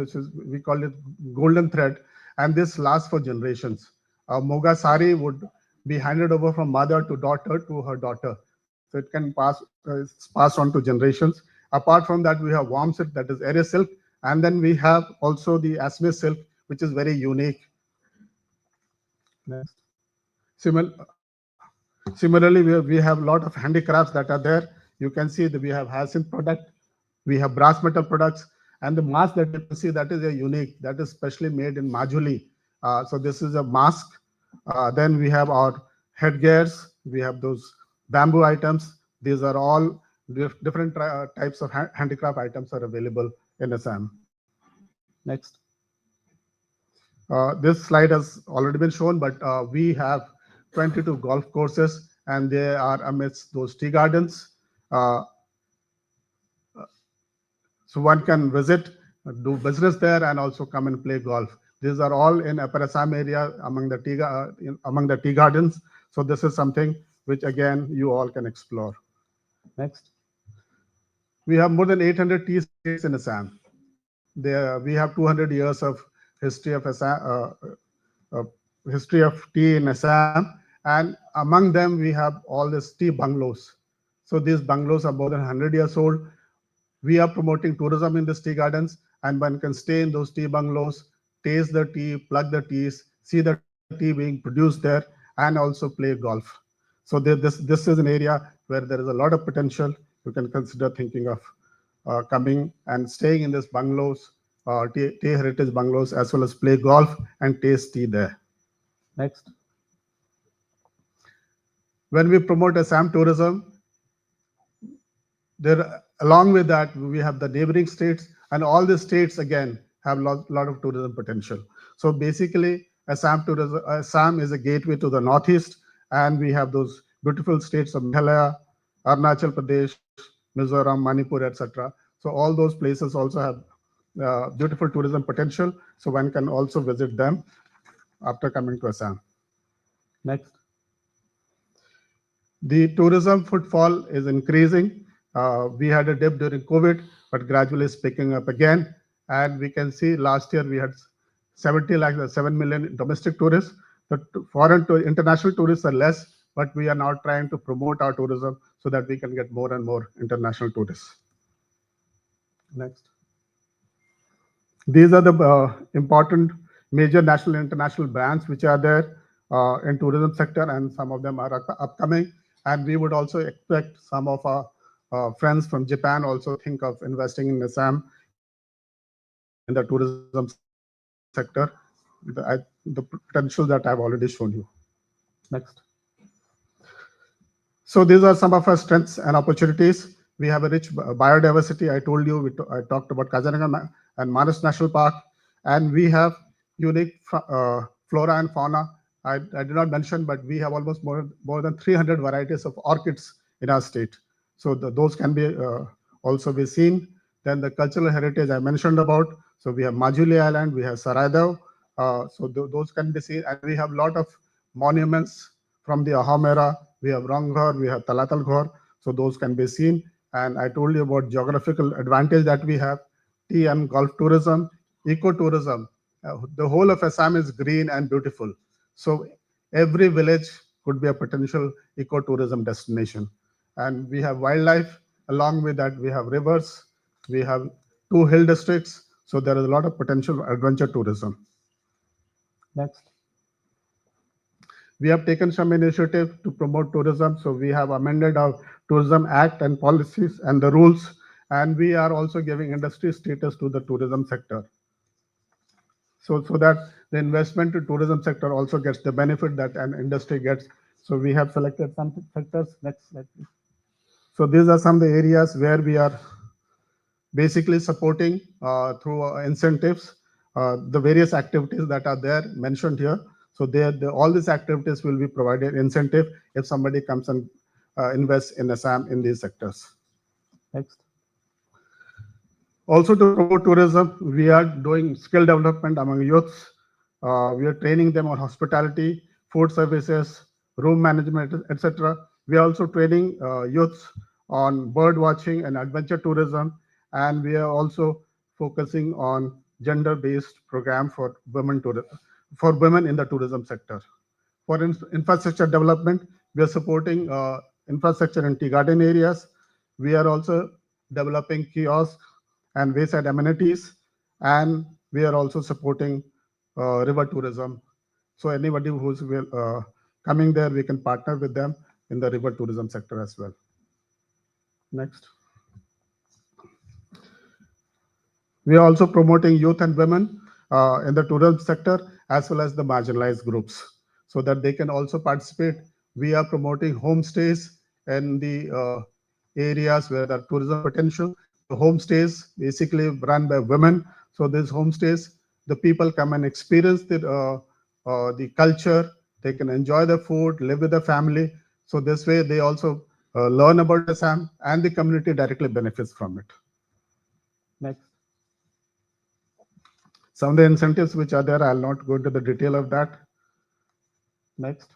we call it golden thread, and this lasts for generations. Muga sari would be handed over from mother to daughter to her daughter. So it can it's passed on to generations. Apart from that, we have warm silk, that is area silk, and then we have also the Assam silk, which is very unique. Next. Similarly, we have a lot of handicrafts that are there. You can see that we have hyacinth product, we have brass metal products, and the mask that you can see, that is a unique, that is specially made in Majuli. So this is a mask. Then we have our headgears, we have those bamboo items. These are all different types of handicraft items are available in Assam. Next. This slide has already been shown, but we have 22 golf courses, and they are amidst those tea gardens. So one can visit, do business there, and also come and play golf. These are all in Upper Assam area among the tea gardens. So this is something which again you all can explore. Next. We have more than 800 tea estates in Assam. We have 200 years of history of Assam, tea in Assam, and among them we have all these tea bungalows. So these bungalows are more than 100 years old. We are promoting tourism in these tea gardens, and one can stay in those tea bungalows, taste the tea, plug the teas, see the tea being produced there, and also play golf. So this is an area where there is a lot of potential. You can consider thinking of coming and staying in these bungalows, tea heritage bungalows, as well as play golf and taste tea there. Next. When we promote Assam tourism, along with that, we have the neighboring states, and all the states again have a lot of tourism potential. So basically, Assam is a gateway to the northeast, and we have those beautiful states of Meghalaya, Arunachal Pradesh, Mizoram, Manipur, etc. So all those places also have beautiful tourism potential. So one can also visit them after coming to Assam. Next. The tourism footfall is increasing. We had a dip during COVID, but gradually it's picking up again. And we can see last year we had 7 million domestic tourists. The foreign to international tourists are less, but we are now trying to promote our tourism so that we can get more and more international tourists. Next. These are the important major national and international brands which are there in tourism sector, and some of them are upcoming. And we would also expect some of our friends from Japan also think of investing in Assam in the tourism sector, the potential that I've already shown you. Next. So these are some of our strengths and opportunities. We have a rich biodiversity. I told you, I talked about Kaziranga and Manas National Park, and we have unique flora and fauna. I did not mention, but we have almost more than 300 varieties of orchids in our state. So those can be also be seen. Then the cultural heritage I mentioned about. So we have Majuli Island, we have Saraidav. So those can be seen, and we have a lot of monuments from the Ahom era. We have Ranghar, we have Talatal Ghor. So those can be seen. And I told you about geographical advantage that we have, tea and golf tourism, ecotourism. The whole of Assam is green and beautiful. So every village could be a potential ecotourism destination. And we have wildlife. Along with that, we have rivers. We have 2 hill districts. So there is a lot of potential adventure tourism. Next. We have taken some initiative to promote tourism. So we have amended our Tourism Act and policies and the rules. And we are also giving industry status to the tourism sector. So that the investment to tourism sector also gets the benefit that an industry gets. So we have selected some sectors. Next slide, please. So these are some of the areas where we are basically supporting through incentives, the various activities that are there mentioned here. So all these activities will be provided incentive if somebody comes and invests in Assam in these sectors. Next. Also to promote tourism, we are doing skill development among youths. We are training them on hospitality, food services, room management, etc. We are also training youths on bird watching and adventure tourism, and we are also focusing on gender-based program for women in the tourism sector. For infrastructure development, we are supporting infrastructure in tea garden areas. We are also developing kiosks and wayside amenities, and we are also supporting river tourism. So anybody who's coming there, we can partner with them in the river tourism sector as well. Next. We are also promoting youth and women in the tourism sector as well as the marginalized groups so that they can also participate. We are promoting homestays in the areas where there are tourism potential. The homestays basically run by women. So these homestays, the people come and experience the culture. They can enjoy the food, live with the family. So this way they also learn about Assam and the community directly benefits from it. Next. Some of the incentives which are there, I'll not go into the detail of that. Next.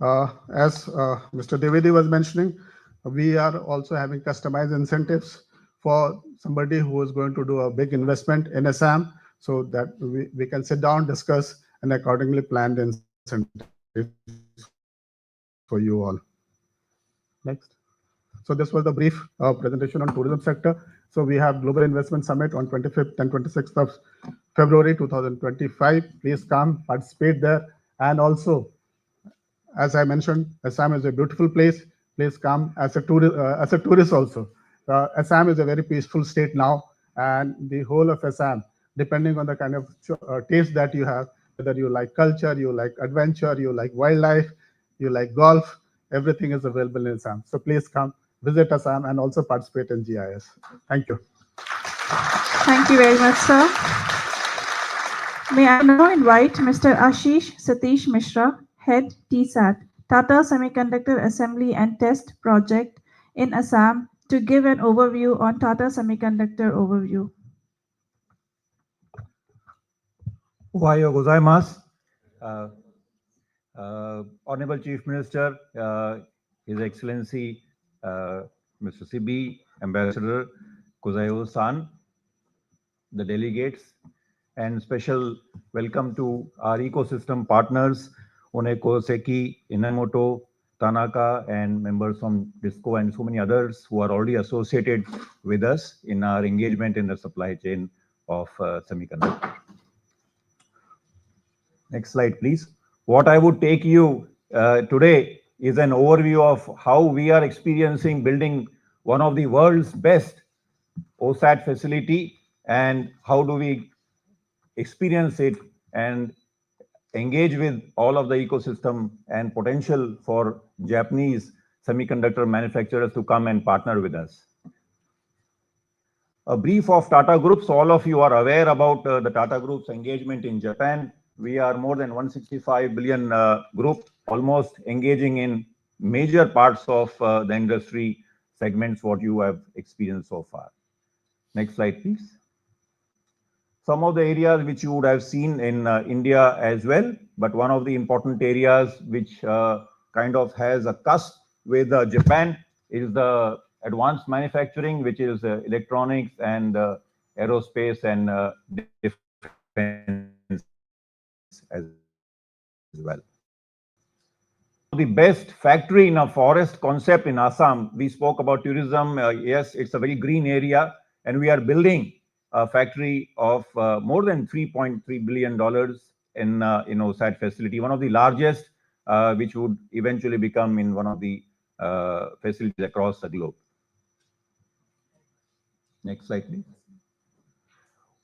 As Mr. Devedi was mentioning, we are also having customized incentives for somebody who is going to do a big investment in Assam, so that we can sit down, discuss, and accordingly plan the incentives for you all. Next. So this was the brief presentation on tourism sector. So we have Global Investment Summit on 25th and 26th of February 2025. Please come, participate there. And also, as I mentioned, Assam is a beautiful place. Please come as a tourist also. Assam is a very peaceful state now, and the whole of Assam, depending on the kind of taste that you have, whether you like culture, you like adventure, you like wildlife, you like golf, everything is available in Assam. So please come, visit Assam, and also participate in GIS. Thank you. Thank you very much, sir. May I now invite Mr. Ashish Satish Mishra, Head TSAT, Tata Semiconductor Assembly and Test Project in Assam, to give an overview on Tata Semiconductor overview. Ohayo gozaimasu. Honorable Chief Minister, His Excellency Mr. Sibi, Ambassador Kuzayo-san, the delegates, and special welcome to our ecosystem partners, Oneko, Seki, Inamoto, Tanaka, and members from DISCO and so many others who are already associated with us in our engagement in the supply chain of semiconductors. Next slide, please. What I would take you today is an overview of how we are experiencing building one of the world's best OSAT facility, and how do we experience it and engage with all of the ecosystem and potential for Japanese semiconductor manufacturers to come and partner with us. A brief of Tata Groups. All of you are aware about the Tata Group's engagement in Japan. We are more than 165 billion group, almost engaging in major parts of the industry segments what you have experienced so far. Next slide, please. Some of the areas which you would have seen in India as well, but one of the important areas which kind of has a cusp with Japan is the advanced manufacturing, which is electronics and aerospace and defense as well. The best factory in a forest concept in Assam. We spoke about tourism. Yes, it's a very green area, and we are building a factory of more than $3.3 billion in OSAT facility, one of the largest, which would eventually become in one of the facilities across the globe. Next slide, please.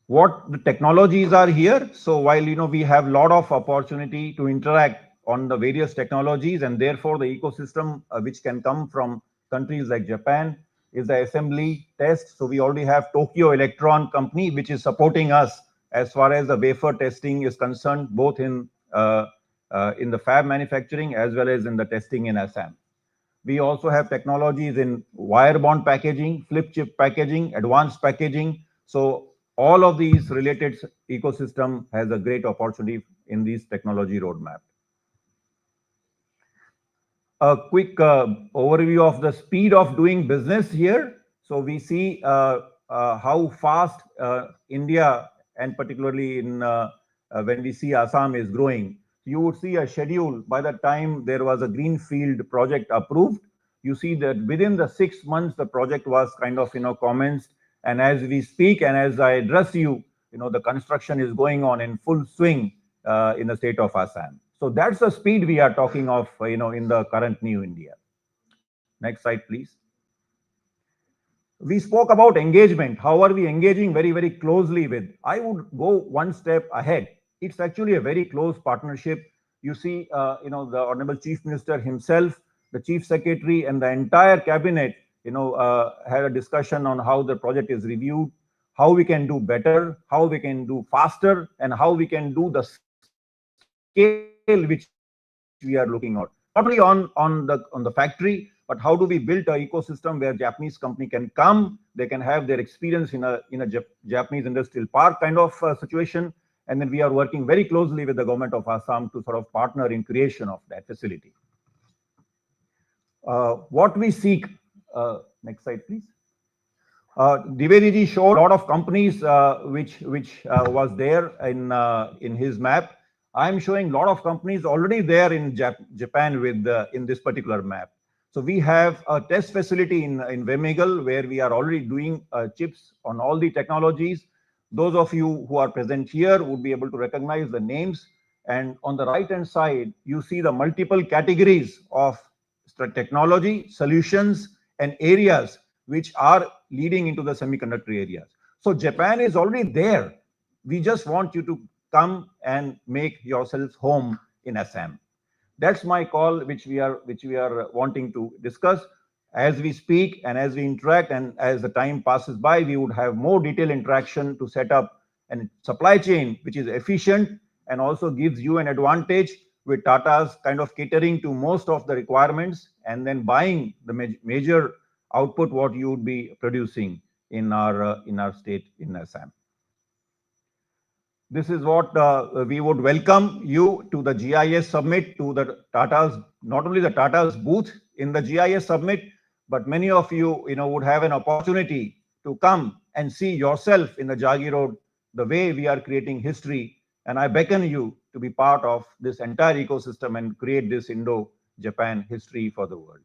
What the technologies are here. So while we have a lot of opportunity to interact on the various technologies, and therefore the ecosystem which can come from countries like Japan is the assembly test. So we already have Tokyo Electron company which is supporting us as far as the wafer testing is concerned, both in the fab manufacturing as well as in the testing in Assam. We also have technologies in wire bond packaging, flip chip packaging, advanced packaging. So all of these related ecosystem has a great opportunity in this technology roadmap. A quick overview of the speed of doing business here. So we see how fast India, and particularly in when we see Assam is growing. You would see a schedule by the time there was a greenfield project approved. You see that within the 6 months, the project was kind of, commenced. And as we speak, and as I address you, the construction is going on in full swing in the state of Assam. So that's the speed we are talking of, in the current new India. Next slide, please. We spoke about engagement. How are we engaging very, very closely with? I would go one step ahead. It's actually a very close partnership. You see, the Honorable Chief Minister himself, the Chief Secretary, and the entire cabinet, had a discussion on how the project is reviewed, how we can do better, how we can do faster, and how we can do the scale which we are looking at. Not only on the factory, but how do we build an ecosystem where Japanese company can come, they can have their experience in a Japanese industrial park kind of situation, and then we are working very closely with the government of Assam to sort of partner in creation of that facility. What we seek, next slide, please. Dwivedi showed a lot of companies which was there in his map. I'm showing a lot of companies already there in Japan with in this particular map. So we have a test facility in Vemegal where we are already doing chips on all the technologies. Those of you who are present here would be able to recognize the names. And on the right-hand side, you see the multiple categories of technology, solutions, and areas which are leading into the semiconductor areas. So Japan is already there. We just want you to come and make yourselves home in Assam. That's my call, which we are wanting to discuss as we speak and as we interact, and as the time passes by, we would have more detailed interaction to set up a supply chain which is efficient and also gives you an advantage, with Tata's kind of catering to most of the requirements and then buying the major output what you would be producing in our state in Assam. This is what we would welcome you to the GIS Summit, to the Tata's, not only the Tata's booth in the GIS Summit, but many of you, would have an opportunity to come and see yourself in the Jagi Road, the way we are creating history. And I beckon you to be part of this entire ecosystem and create this Indo-Japan history for the world.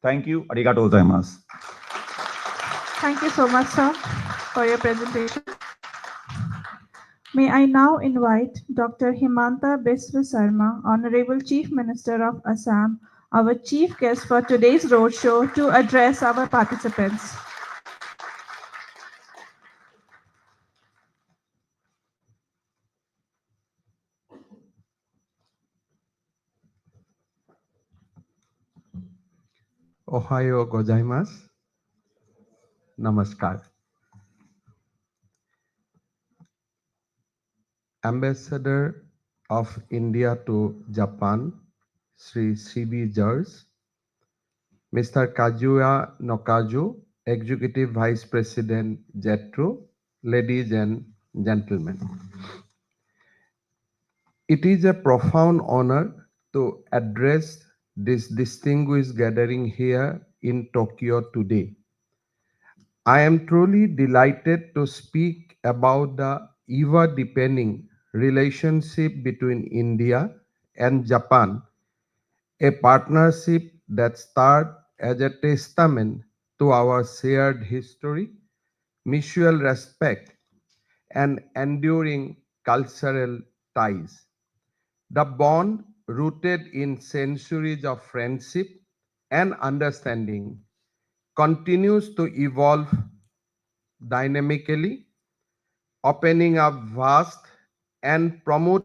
Thank you. Arigatou gozaimasu. Thank you so much, sir, for your presentation. May I now invite Dr. Himanta Biswa Sarma, Honorable Chief Minister of Assam, our chief guest for today's roadshow, to address our participants. Ohayo gozaimasu. Namaskar. Ambassador of India to Japan, Sri C.B. George, Mr. Kazuya Nakazu, Executive Vice President JETRO, ladies and gentlemen. It is a profound honor to address this distinguished gathering here in Tokyo today. I am truly delighted to speak about the ever-deepening relationship between India and Japan, a partnership that started as a testament to our shared history, mutual respect, and enduring cultural ties. The bond, rooted in centuries of friendship and understanding, continues to evolve dynamically, opening up vast and promoting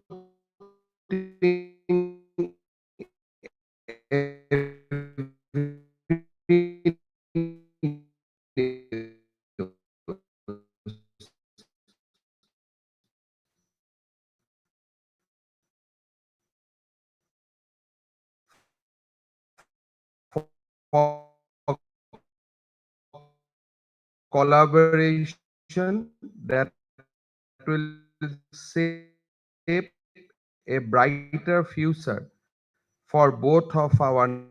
for collaboration that will shape a brighter future for both of our nations.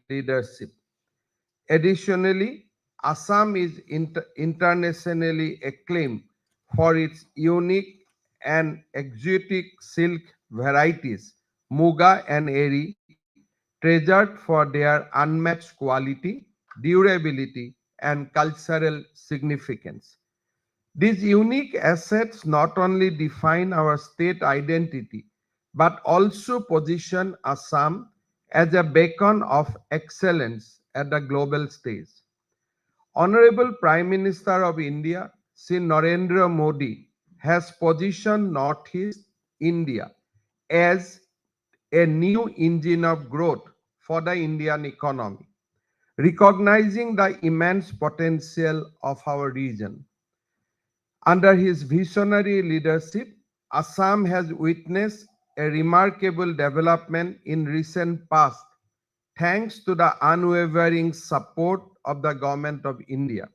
Leadership. Additionally, Assam is internationally acclaimed for its unique and exotic silk varieties, Muga and Eri, treasured for their unmatched quality, durability, and cultural significance. These unique assets not only define our state identity, but also position Assam as a beacon of excellence at the global stage. Honorable Prime Minister of India, Sri Narendra Modi, has positioned Northeast India as a new engine of growth for the Indian economy, recognizing the immense potential of our region. Under his visionary leadership, Assam has witnessed a remarkable development in recent past thanks to the unwavering support of the government of India.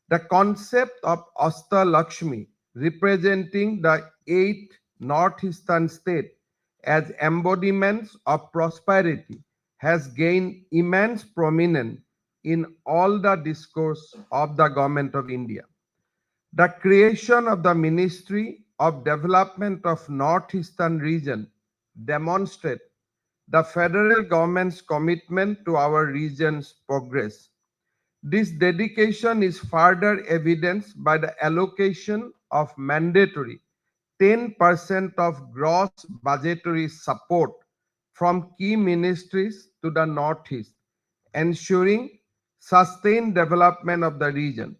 The concept of Asta Lakshmi, representing the 8 northeastern states as embodiments of prosperity, has gained immense prominence in all the discourse of the government of India. The creation of the Ministry of Development of Northeastern Region demonstrate the federal government's commitment to our region's progress. This dedication is further evidenced by the allocation of mandatory 10% of gross budgetary support from key ministries to the Northeast, ensuring sustained development of the region.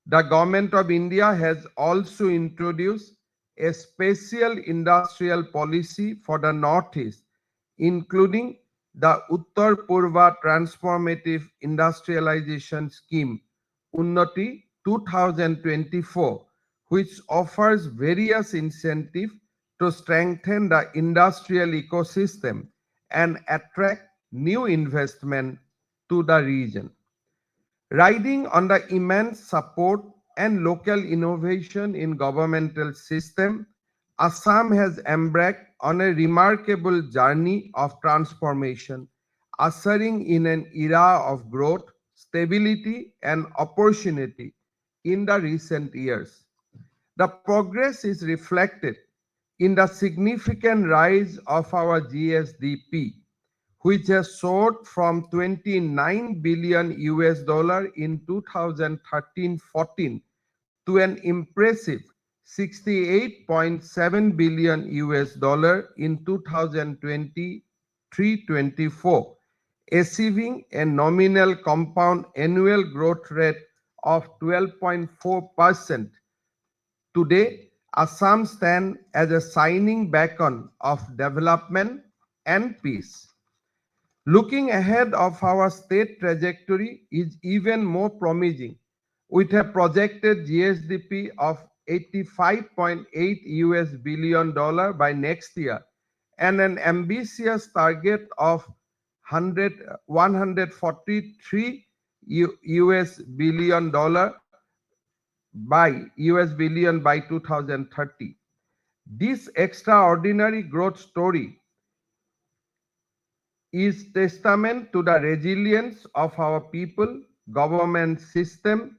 The Government of India has also introduced a special industrial policy for the Northeast, including the Uttar Purva Transformative Industrialization Scheme, Unnati 2024, which offers various incentives to strengthen the industrial ecosystem and attract new investment to the region. Riding on the immense support and local innovation in governmental system, Assam has embarked on a remarkable journey of transformation, ushering in an era of growth, stability, and opportunity in the recent years. The progress is reflected in the significant rise of our GSDP, which has soared from 29 billion US dollar in 2013-14 to an impressive 68.7 billion US dollar in 2023-24, achieving a nominal compound annual growth rate of 12.4%. Today, Assam stands as a shining beacon of development and peace. Looking ahead of our state trajectory is even more promising, with a projected GSDP of 85.8 US billion dollar by next year and an ambitious target of 143 US billion dollar by 2030. This extraordinary growth story is testament to the resilience of our people, government system,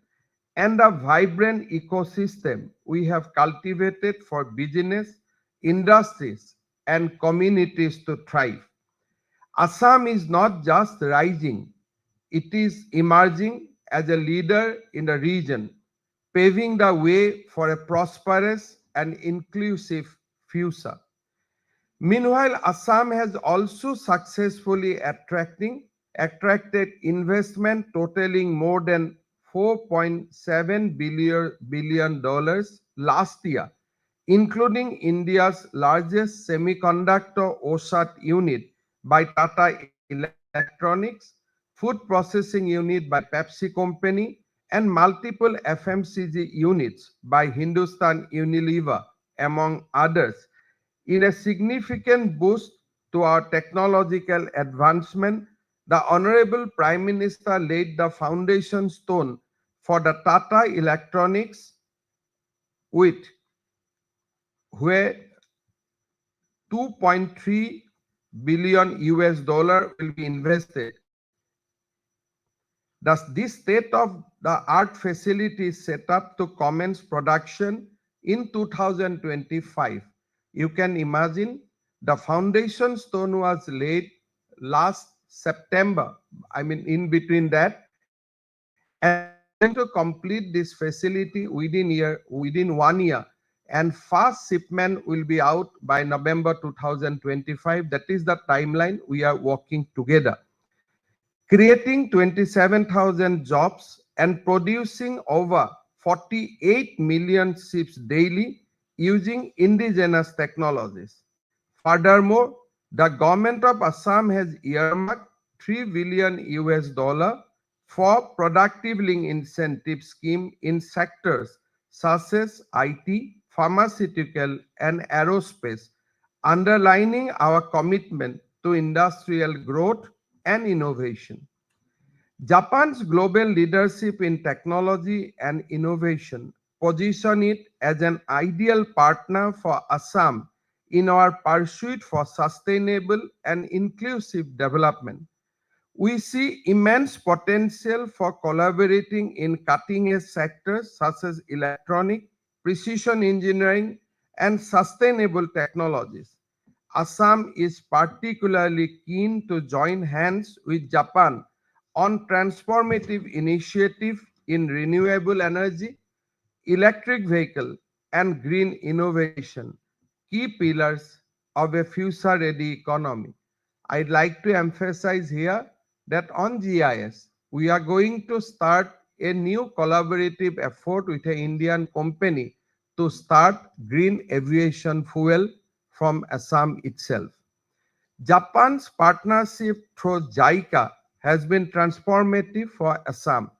and the vibrant ecosystem we have cultivated for business, industries, and communities to thrive. Assam is not just rising, it is emerging as a leader in the region, paving the way for a prosperous and inclusive future. Meanwhile, Assam has also successfully attracted investment totaling more than $4.7 billion last year, including India's largest semiconductor OSAT unit by Tata Electronics, food processing unit by Pepsi Company, and multiple FMCG units by Hindustan Unilever, among others, in a significant boost to our technological advancement. The Honorable Prime Minister laid the foundation stone for the Tata Electronics, where 2.3 billion US dollar will be invested. Thus, this state-of-the-art facility is set up to commence production in 2025. You can imagine the foundation stone was laid last September. I mean, in between that, and we are going to complete this facility within 1 year, and first shipment will be out by November 2025. That is the timeline we are working together, creating 27,000 jobs and producing over 48 million chips daily using indigenous technologies. Furthermore, the government of Assam has earmarked $3 billion US for productive link incentive scheme in sectors such as IT, pharmaceutical, and aerospace, underlining our commitment to industrial growth and innovation. Japan's global leadership in technology and innovation position it as an ideal partner for Assam in our pursuit for sustainable and inclusive development. We see immense potential for collaborating in cutting-edge sectors such as electronic, precision engineering, and sustainable technologies. Assam is particularly keen to join hands with Japan on transformative initiative in renewable energy, electric vehicle, and green innovation, key pillars of a future-ready economy. I'd like to emphasize here that on GIS, we are going to start a new collaborative effort with an Indian company to start green aviation fuel from Assam itself. Japan's partnership through JICA has been transformative for Assam,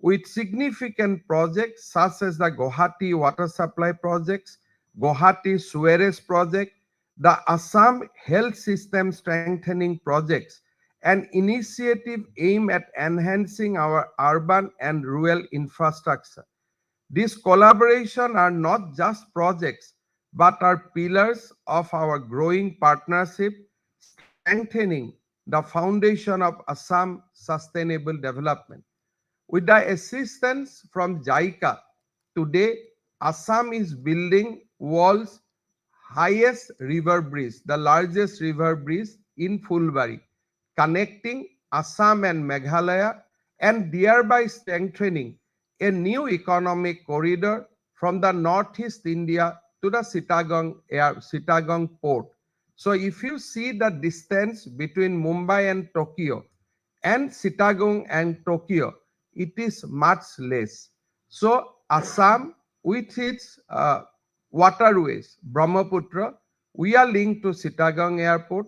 with significant projects such as the Guwahati Water Supply Projects, Guwahati Sewerage Project, the Assam Health System Strengthening Projects, an initiative aimed at enhancing our urban and rural infrastructure. These collaborations are not just projects, but are pillars of our growing partnership, strengthening the foundation of Assam sustainable development. With the assistance from JICA, today Assam is building world's highest river bridge, the largest river bridge in Fulbari, connecting Assam and Meghalaya, and thereby strengthening a new economic corridor from the northeast India to the Chittagong port. So if you see the distance between Mumbai and Tokyo and Chittagong and Tokyo, it is much less. So Assam, with its waterways, Brahmaputra, we are linked to Chittagong airport,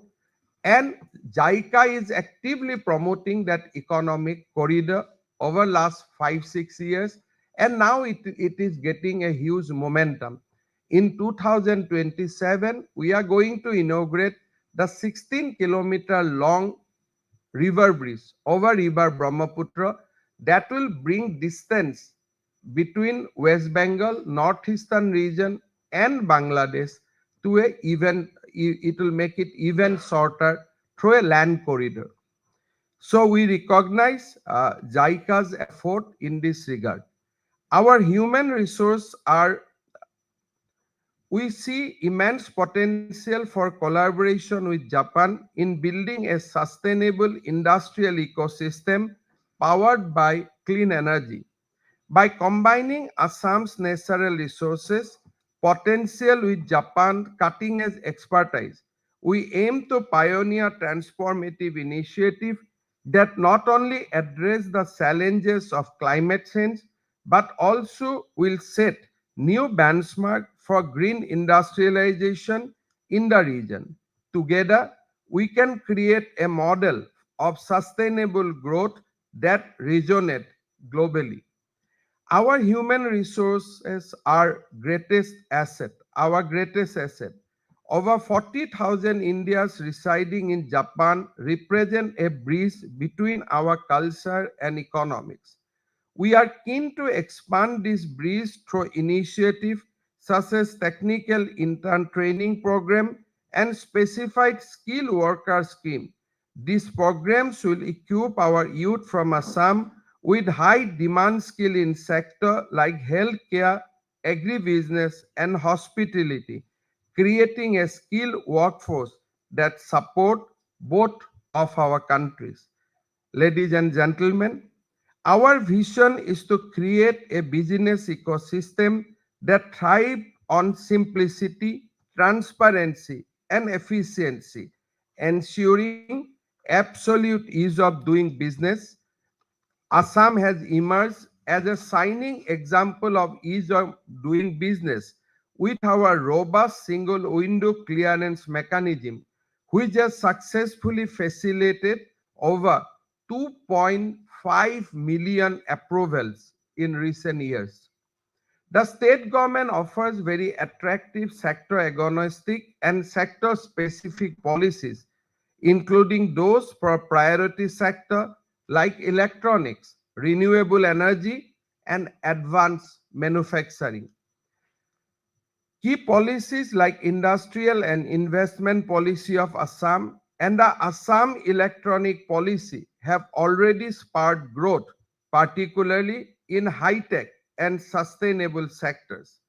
and JICA is actively promoting that economic corridor over last 5-6 years, and now it is getting a huge momentum. In 2027, we are going to inaugurate the 16-kilometer long river bridge over river Brahmaputra that will bring distance between West Bengal, northeastern region, and Bangladesh to it will make it even shorter through a land corridor. So we recognize JICA's effort in this regard. Our human resources we see immense potential for collaboration with Japan in building a sustainable industrial ecosystem powered by clean energy. By combining Assam's natural resources, potential with Japan's cutting-edge expertise, we aim to pioneer transformative initiatives that not only address the challenges of climate change, but also will set new benchmark for green industrialization in the region. Together, we can create a model of sustainable growth that resonates globally. Our human resources are our greatest asset. Over 40,000 Indians residing in Japan represent a bridge between our culture and economics. We are keen to expand this bridge through initiatives such as technical intern training program and specified skilled worker scheme. These programs will equip our youth from Assam with high demand skill in sector like healthcare, agribusiness, and hospitality, creating a skilled workforce that support both of our countries. Ladies and gentlemen, our vision is to create a business ecosystem that thrives on simplicity, transparency, and efficiency, ensuring absolute ease of doing business. Assam has emerged as a shining example of ease of doing business with our robust single window clearance mechanism, which has successfully facilitated over 2.5 million approvals in recent years. The state government offers very attractive sector agnostic and sector specific policies, including those for priority sector like electronics, renewable energy, and advanced manufacturing. Key policies like industrial and investment policy of Assam and the Assam electronic policy have already sparked growth, particularly in high-tech and sustainable sectors.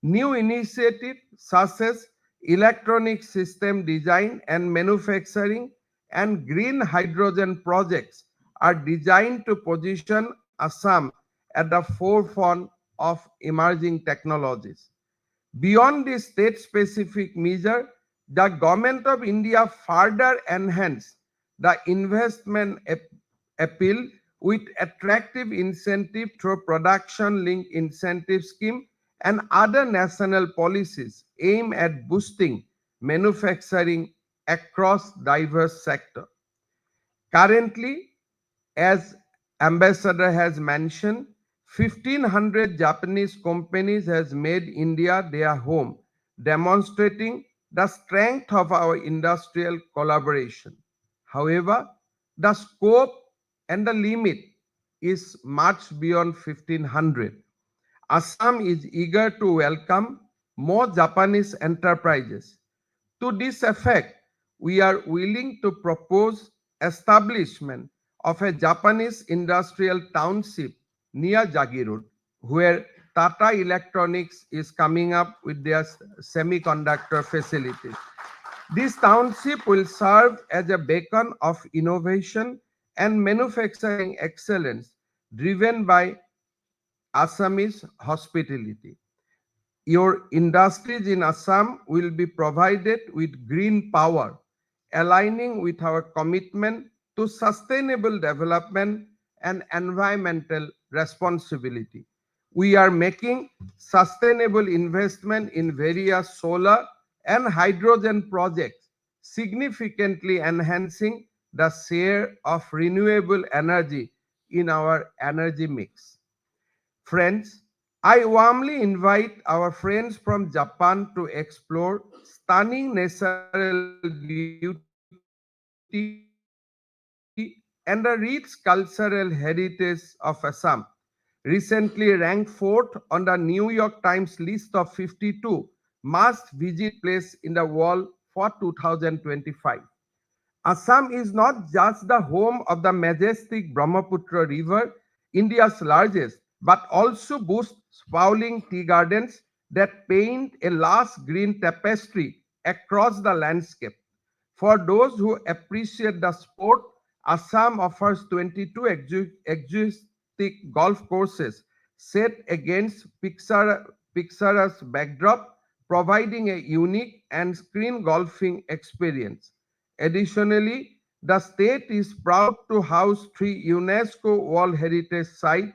New initiatives such as electronic system design and manufacturing and green hydrogen projects are designed to position Assam at the forefront of emerging technologies. Beyond this state-specific measure, the Government of India further enhanced the investment appeal with attractive incentive through production-linked incentive scheme and other national policies aimed at boosting manufacturing across diverse sectors. Currently, as Ambassador has mentioned, 1,500 Japanese companies has made India their home, demonstrating the strength of our industrial collaboration. However, the scope and the limit is much beyond 1,500. Assam is eager to welcome more Japanese enterprises. To this effect, we are willing to propose establishment of a Japanese industrial township near Jagirud, where Tata Electronics is coming up with their semiconductor facilities. This township will serve as a beacon of innovation and manufacturing excellence driven by Assamese hospitality. Your industries in Assam will be provided with green power, aligning with our commitment to sustainable development and environmental responsibility. We are making sustainable investment in various solar and hydrogen projects, significantly enhancing the share of renewable energy in our energy mix. Friends, I warmly invite our friends from Japan to explore stunning natural beauty and the rich cultural heritage of Assam. Recently ranked fourth on the New York Times list of 52 must-visit places in the world for 2025. Assam is not just the home of the majestic Brahmaputra River, India's largest, but also boasts sprawling tea gardens that paint a lush green tapestry across the landscape. For those who appreciate the sport, Assam offers 22 exotic golf courses set against picturesque backdrop, providing a unique and screen golfing experience. Additionally, the state is proud to house three UNESCO World Heritage Sites,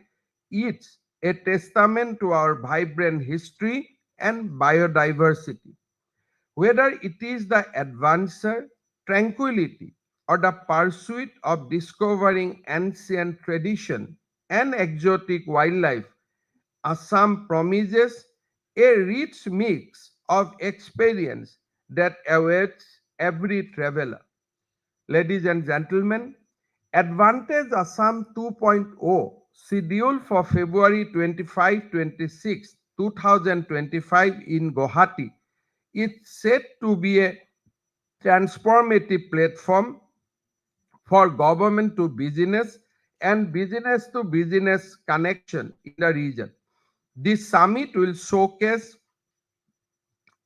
each a testament to our vibrant history and biodiversity. Whether it is the adventure, tranquility, or the pursuit of discovering ancient tradition and exotic wildlife, Assam promises a rich mix of experience that awaits every traveler. Ladies and gentlemen, Advantage Assam 2.0, scheduled for February 25-26, 2025 in Guwahati, is said to be a transformative platform for government to business and business to business connection in the region. This summit will showcase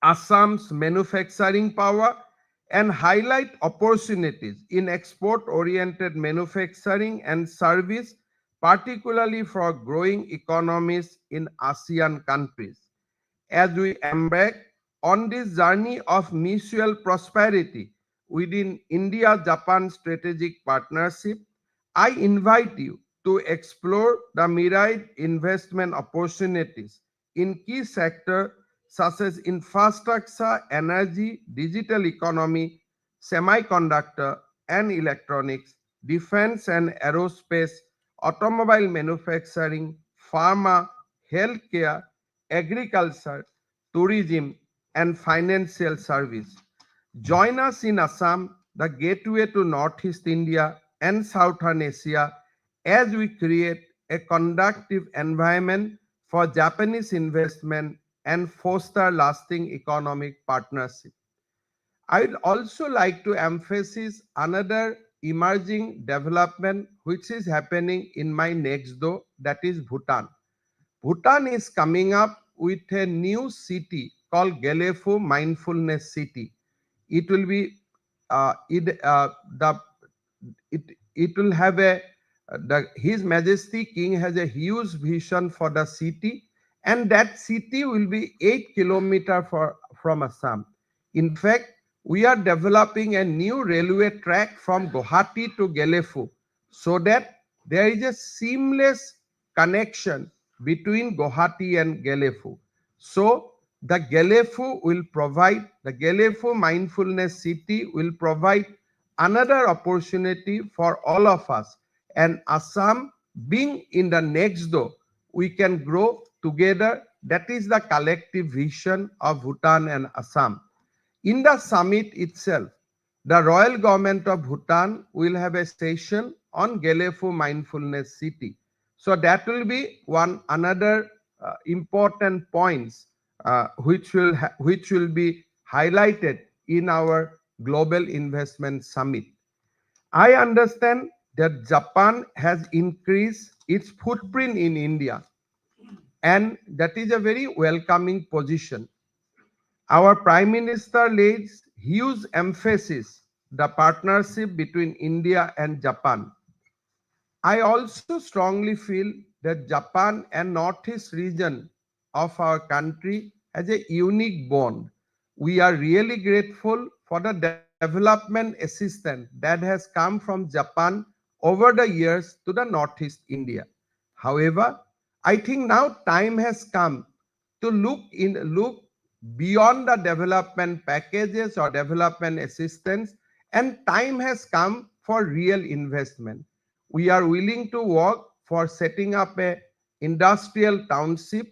Assam's manufacturing power and highlight opportunities in export-oriented manufacturing and service, particularly for growing economies in ASEAN countries. As we embark on this journey of mutual prosperity within India-Japan strategic partnership, I invite you to explore the myriad investment opportunities in key sectors such as infrastructure, energy, digital economy, semiconductor and electronics, defense and aerospace, automobile manufacturing, pharma, healthcare, agriculture, tourism, and financial service. Join us in Assam, the gateway to Northeast India and Southern Asia, as we create a conducive environment for Japanese investment and foster lasting economic partnership. I would also like to emphasize another emerging development which is happening in my next door, that is Bhutan. Bhutan is coming up with a new city called Gelefu Mindfulness City. It will be it will have a His Majesty King has a huge vision for the city, and that city will be 8 kilometers from Assam. In fact, we are developing a new railway track from Guwahati to Gelefu so that there is a seamless connection between Guwahati and Gelefu. So the Gelefu Mindfulness City will provide another opportunity for all of us. And Assam being in the next door, we can grow together. That is the collective vision of Bhutan and Assam. In the summit itself, the Royal Government of Bhutan will have a session on Gelefu Mindfulness City. So that will be another important points which will be highlighted in our Global Investment Summit. I understand that Japan has increased its footprint in India, and that is a very welcoming position. Our Prime Minister lays huge emphasis the partnership between India and Japan. I also strongly feel that Japan and Northeast region of our country has a unique bond. We are really grateful for the development assistance that has come from Japan over the years to the Northeast India. However, I think now time has come to look beyond the development packages or development assistance, and time has come for real investment. We are willing to work for setting up a industrial township,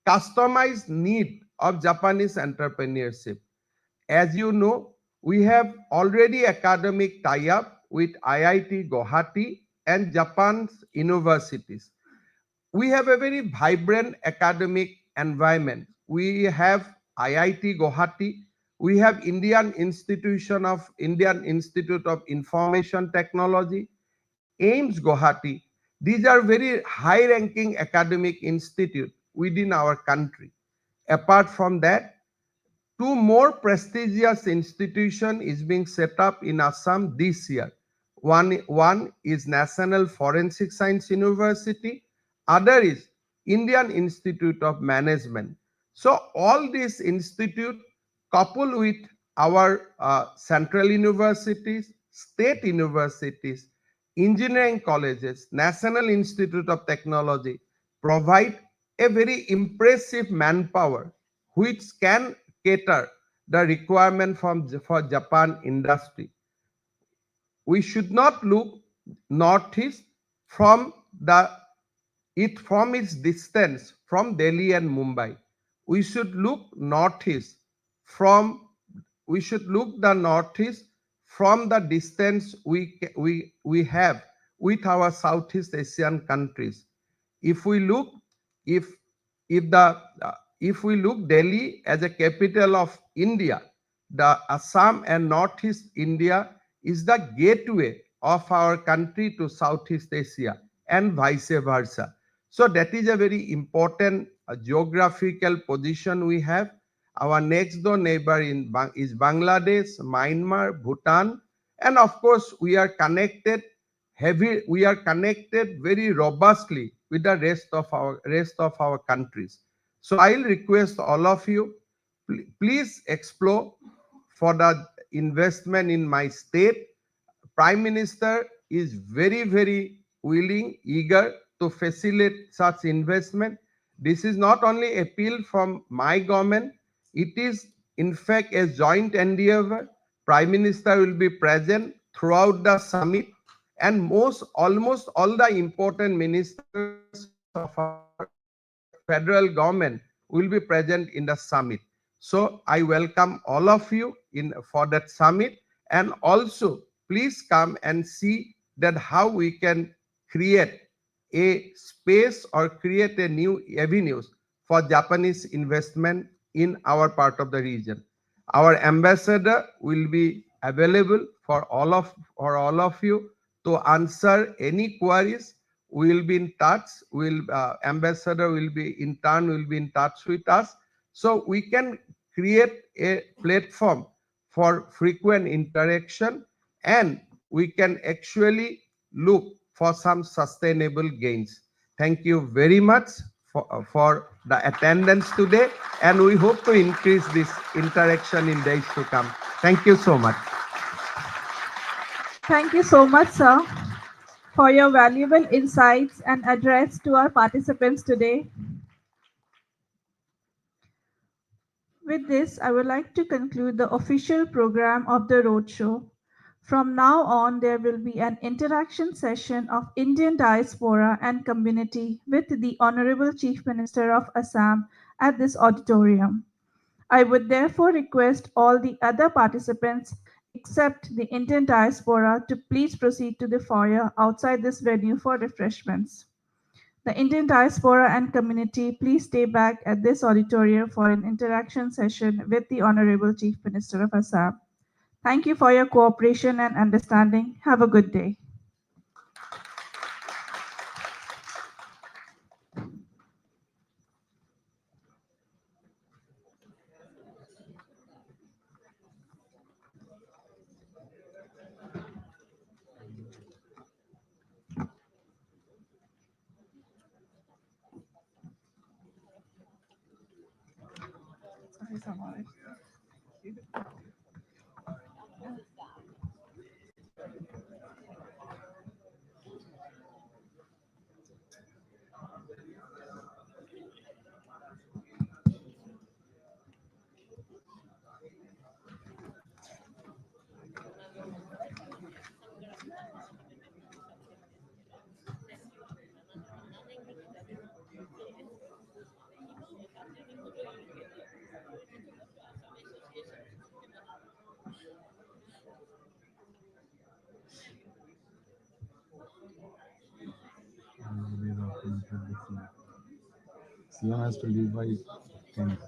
customized need of Japanese entrepreneurship. As you know, we have already academic tie-up with IIT Guwahati and Japan's universities. We have a very vibrant academic environment. We have IIT Guwahati, We have Indian Institute of Information Technology, AIMS Guwahati. These are very high-ranking academic institutes within our country. Apart from that, two more prestigious institutions is being set up in Assam this year. One is National Forensic Science University, other is Indian Institute of Management. So all these institutes, coupled with our central universities, state universities, engineering colleges, National Institute of Technology, provide a very impressive manpower which can cater the requirement for Japan industry. We should not look northeast from its distance from Delhi and Mumbai. We should look northeast from the distance we have with our Southeast Asian countries. If we look Delhi as a capital of India, the Assam and Northeast India is the gateway of our country to Southeast Asia and vice versa. So that is a very important geographical position we have. Our next door neighbor is Bangladesh, Myanmar, Bhutan, and of course we are connected very robustly with the rest of our countries. So I'll request all of you, please explore for the investment in my state. Prime Minister is very, very willing, eager to facilitate such investment. This is not only appeal from my government, it is in fact a joint endeavor. Prime Minister will be present throughout the summit, and almost all the important ministers of our federal government will be present in the summit. So I welcome all of you for that summit, and also please come and see that how we can create a space or create a new avenues for Japanese investment in our part of the region. Our ambassador will be available for all of you to answer any queries. We will be in touch. Ambassador will be in touch with us, so we can create a platform for frequent interaction, and we can actually look for some sustainable gains. Thank you very much for the attendance today, and we hope to increase this interaction in days to come. Thank you so much. Thank you so much, sir, for your valuable insights and address to our participants today. With this, I would like to conclude the official program of the roadshow. From now on, there will be an interaction session of Indian diaspora and community with the Honorable Chief Minister of Assam at this auditorium. I would therefore request all the other participants except the Indian diaspora to please proceed to the foyer outside this venue for refreshments. The Indian diaspora and community, please stay back at this auditorium for an interaction session with the Honorable Chief Minister of Assam. Thank you for your cooperation and understanding. Have a good day. CM has to leave by 10.